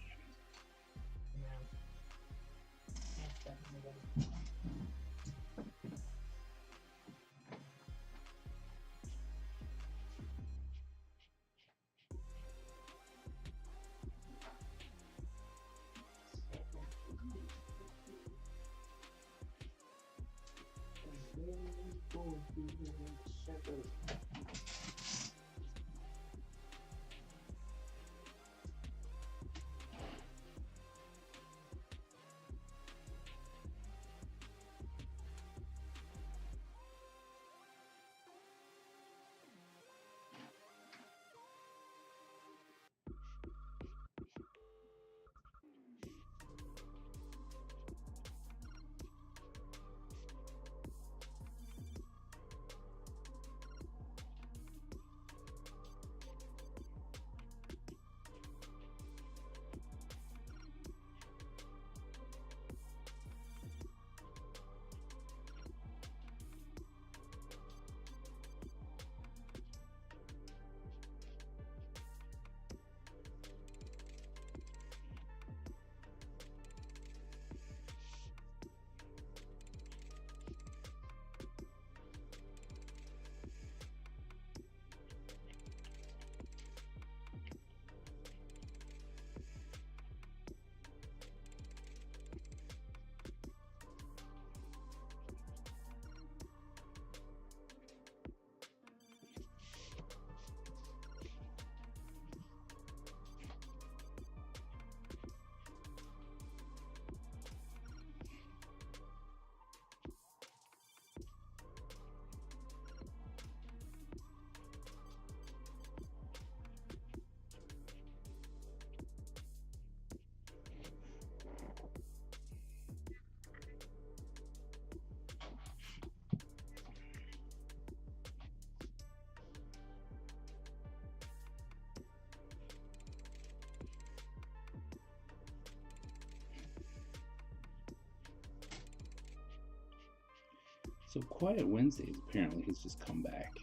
So Quiet Wednesdays, apparently, has just come back.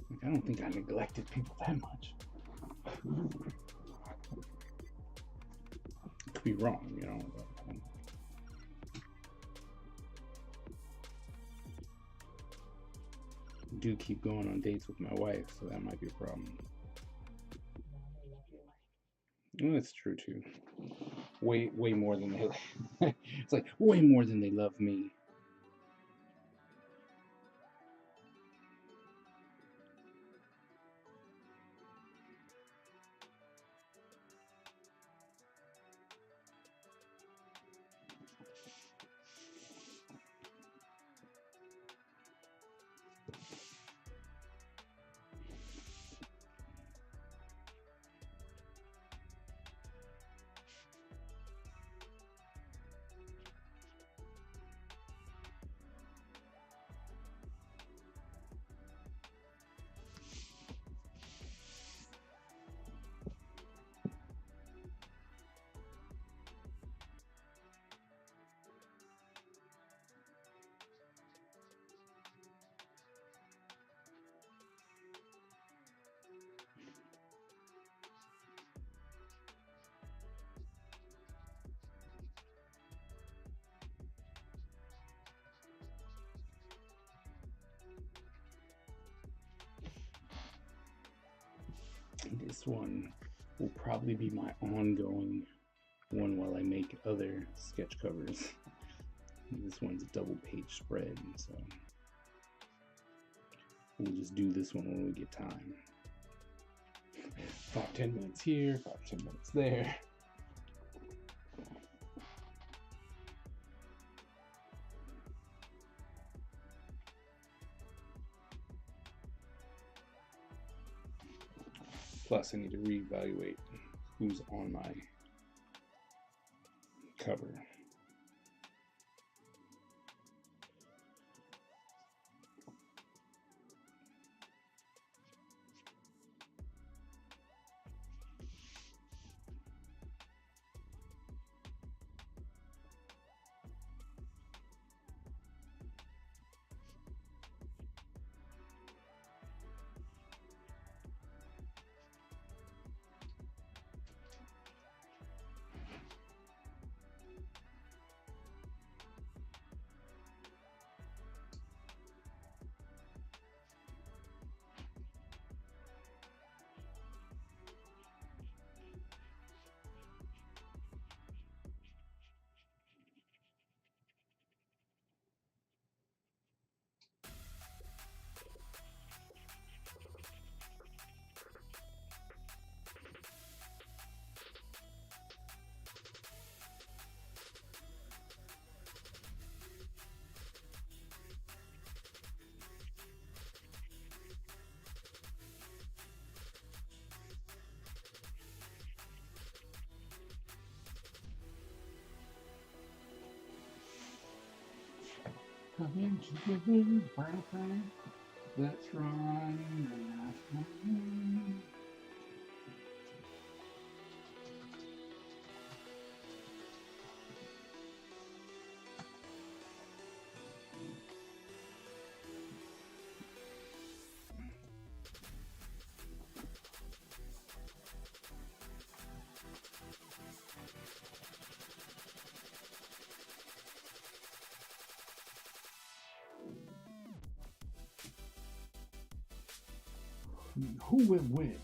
Like, I don't think I neglected people that much. Could be wrong, you know. But, I do keep going on dates with my wife, so that might be a problem. Well, that's true too. Way more than they. It's like way more than they love me. This one will probably be my ongoing one while I make other sketch covers. This one's a double page spread, so we'll just do this one when we get time. 5-10 minutes here, 5-10 minutes there. Plus, I need to reevaluate who's on my cover. Come into the boyfriend. Let's run. Who will win?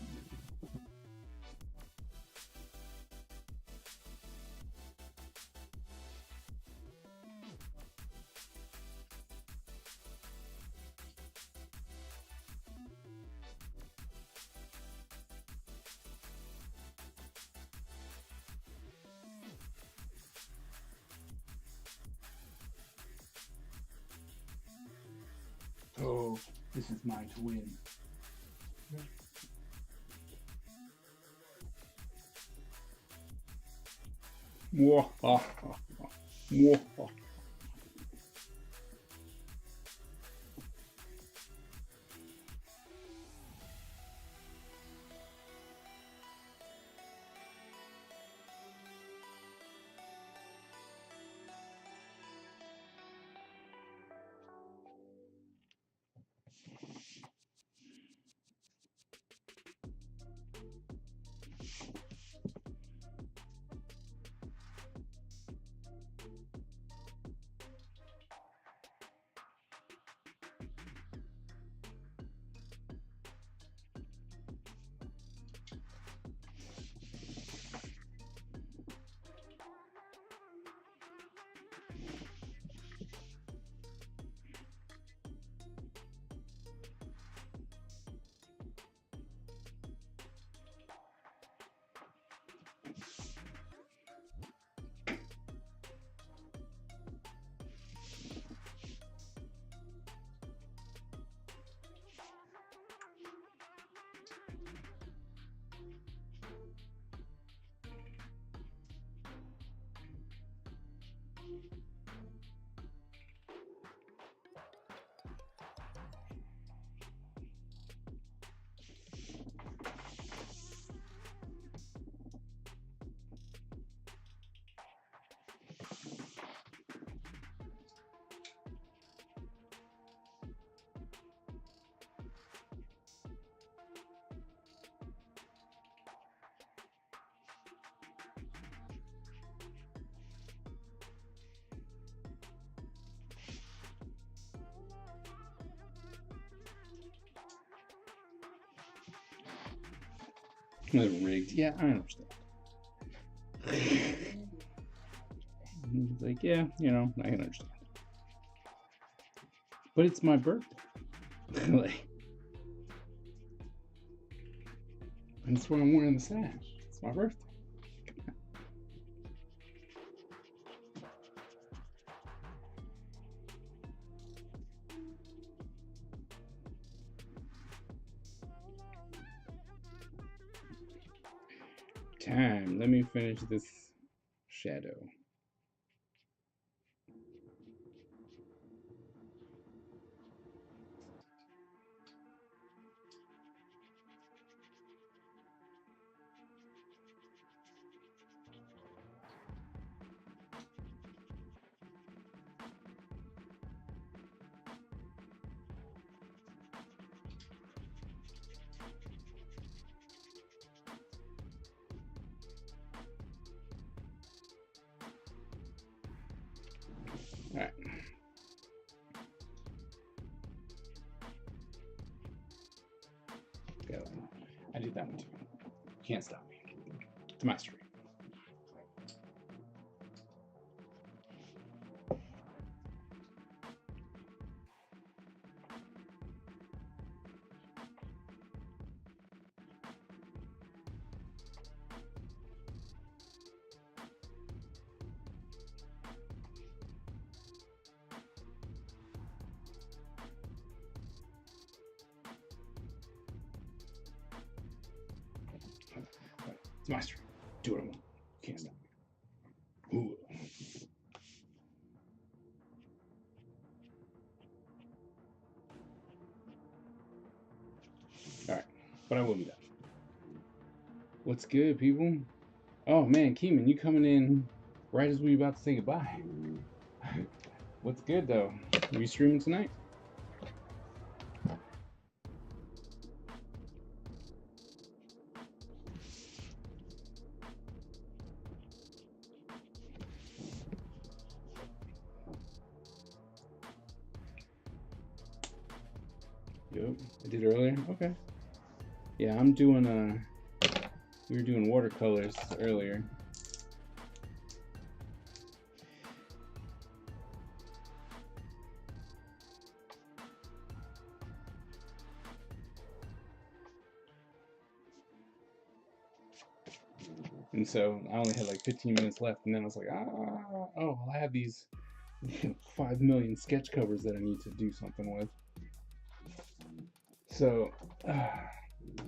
Oh, this is mine to win. Rigged. Yeah, I understand. He's like, yeah, you know, I can understand. But it's my birthday. Like, and that's why I'm wearing the sash. It's my birthday. Time. Let me finish this shadow. All right. Yeah, I did that one too. Can't stop me. It's mastery. It's mastery. Do what I want. Can't stop me. Ooh. All right, but I will be done. What's good, people? Oh man, Keeman, you coming in right as we about to say goodbye. What's good though? Are you streaming tonight? Yep, I did earlier. Okay. Yeah, I'm doing we were doing watercolors earlier. And so I only had like 15 minutes left, and then I was like, oh, well, I have these 5 million sketch covers that I need to do something with. So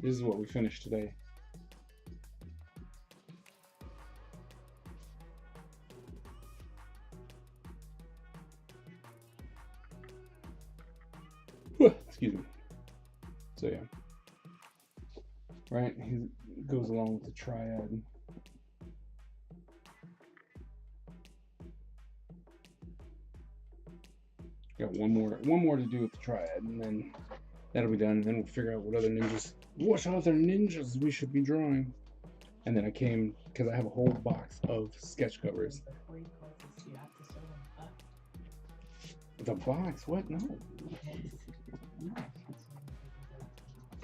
this is what we finished today. Excuse me. So yeah, right. He goes along with the triad. Got one more to do with the triad, and then that'll be done. And then we'll figure out what other ninjas we should be drawing. And then I came because I have a whole box of sketch covers. The box? What? No.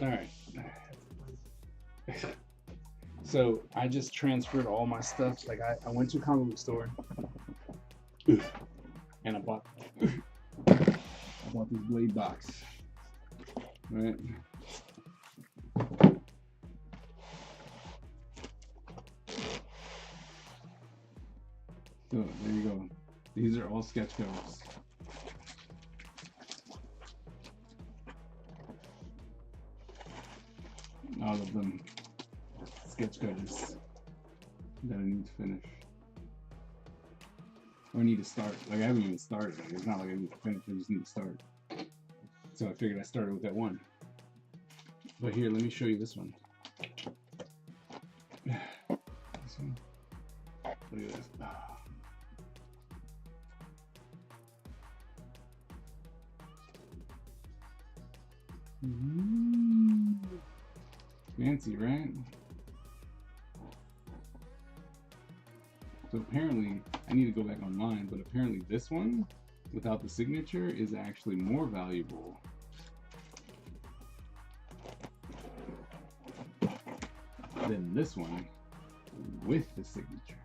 All right. So I just transferred all my stuff. Like I went to a comic book store and I bought this blade box. Right. So there you go. These are all sketch covers. All of them sketch covers that I need to finish. Or need to start. Like I haven't even started. Like, it's not like I need to finish, I just need to start. So I figured I started with that one. But here, let me show you this one. This one. Look at this. Fancy, right? So apparently, I need to go back online, but apparently this one, without the signature, is actually more valuable. then this one with the signature.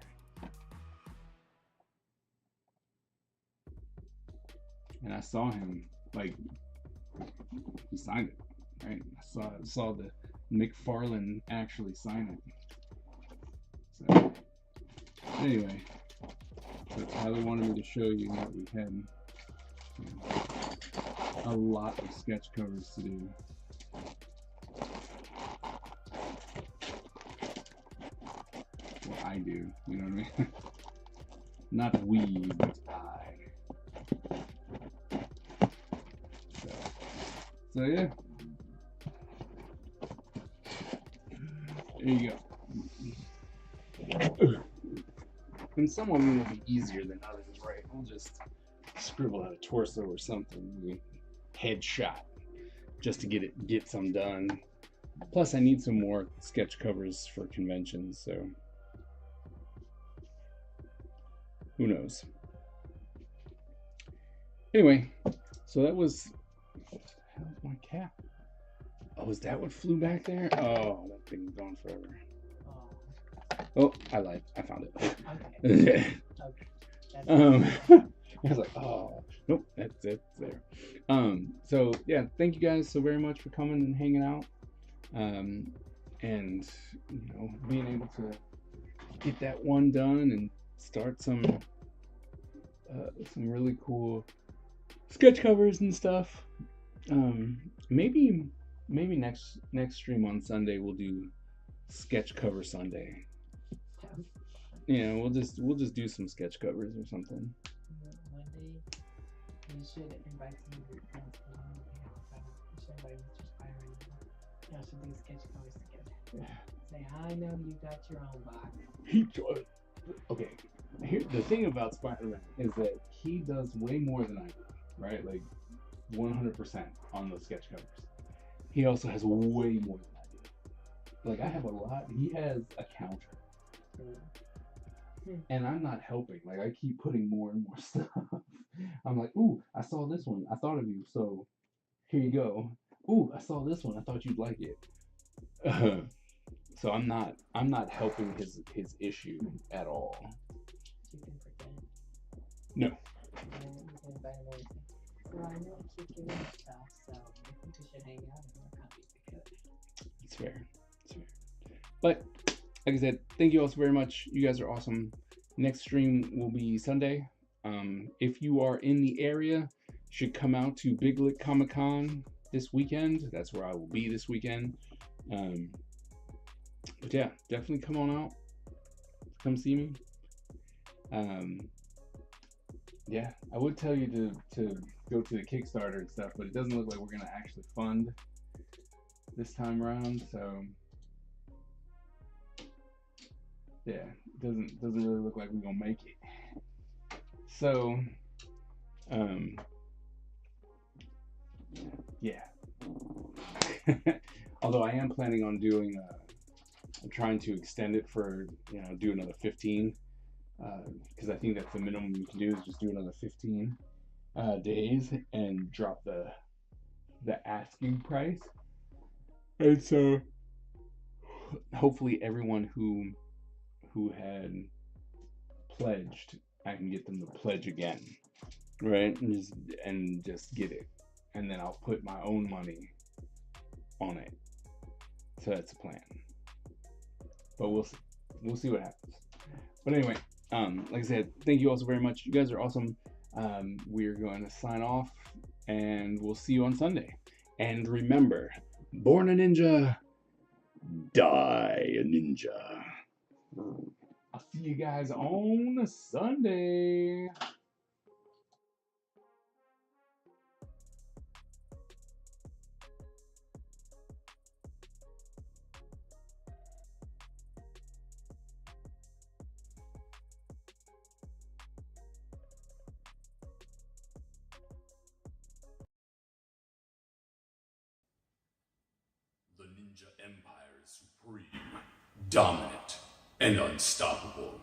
And I saw him, like, he signed it, right? I saw the McFarlane actually sign it. So anyway, so Tyler wanted me to show you that we had, you know, a lot of sketch covers to do. Well, I do, you know what I mean? Not we, but I. So yeah. There you go. And some of them will be easier than others, right? We'll just scribble out a torso or something. Headshot, just to get some done. Plus, I need some more sketch covers for conventions, so who knows? Anyway, so that was. How's my cap? Oh, is that what flew back there? Oh, that thing's gone forever. Oh, I lied. I found it. Okay. I was like, oh, nope, that's it there. So yeah, thank you guys so very much for coming and hanging out, and you know, being able to get that one done and start some really cool sketch covers and stuff. Maybe next stream on Sunday we'll do sketch cover Sunday. You know, we'll just do some sketch covers or something. Monday, you should invite some of your friends. You should invite Mr. Spider-Man. Y'all should do sketch covers together. Say, I know you got your own box. Okay, here the thing about Spider-Man is that he does way more than I do, right? Like 100% on those sketch covers. He also has way more than I do. Like I have a lot. He has a counter. And I'm not helping. Like I keep putting more and more stuff. I'm like, ooh, I saw this one. I thought of you. So here you go. Ooh, I saw this one. I thought you'd like it. So I'm not helping his issue at all. You can pretend. No. You can invite him over. So I know I keep giving you stuff, so I think we should hang out and work on these together. It's fair. It's fair. But like I said, thank you all so very much. You guys are awesome. Next stream will be Sunday. If you are in the area, you should come out to Big Lick Comic Con this weekend. That's where I will be this weekend. But yeah, definitely come on out. Come see me. Yeah, I would tell you to go to the Kickstarter and stuff, but it doesn't look like we're gonna actually fund this time around. So yeah, it doesn't really look like we're gonna make it. So yeah. Although I am planning on doing I'm trying to extend it for, you know, do another 15, because I think that's the minimum you can do, is just do another 15 days and drop the asking price. And so hopefully everyone who had pledged, I can get them to pledge again, right? And just get it, and then I'll put my own money on it. So that's the plan. But we'll see what happens. But anyway, like I said, thank you all so very much. You guys are awesome. We're going to sign off, and we'll see you on Sunday. And remember, born a ninja, die a ninja. I'll see you guys on Sunday. The Ninja Empire is supreme, dominant, and unstoppable.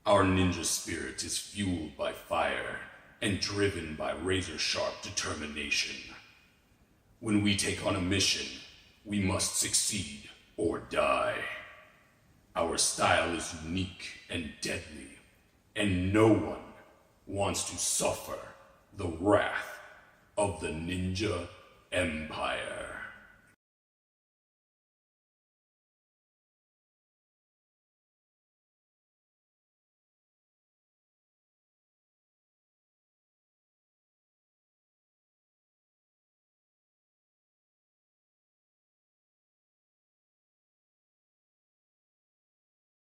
Our ninja spirit is fueled by fire and driven by razor-sharp determination. When we take on a mission, we must succeed or die. Our style is unique and deadly, and no one wants to suffer the wrath of the Ninja Empire.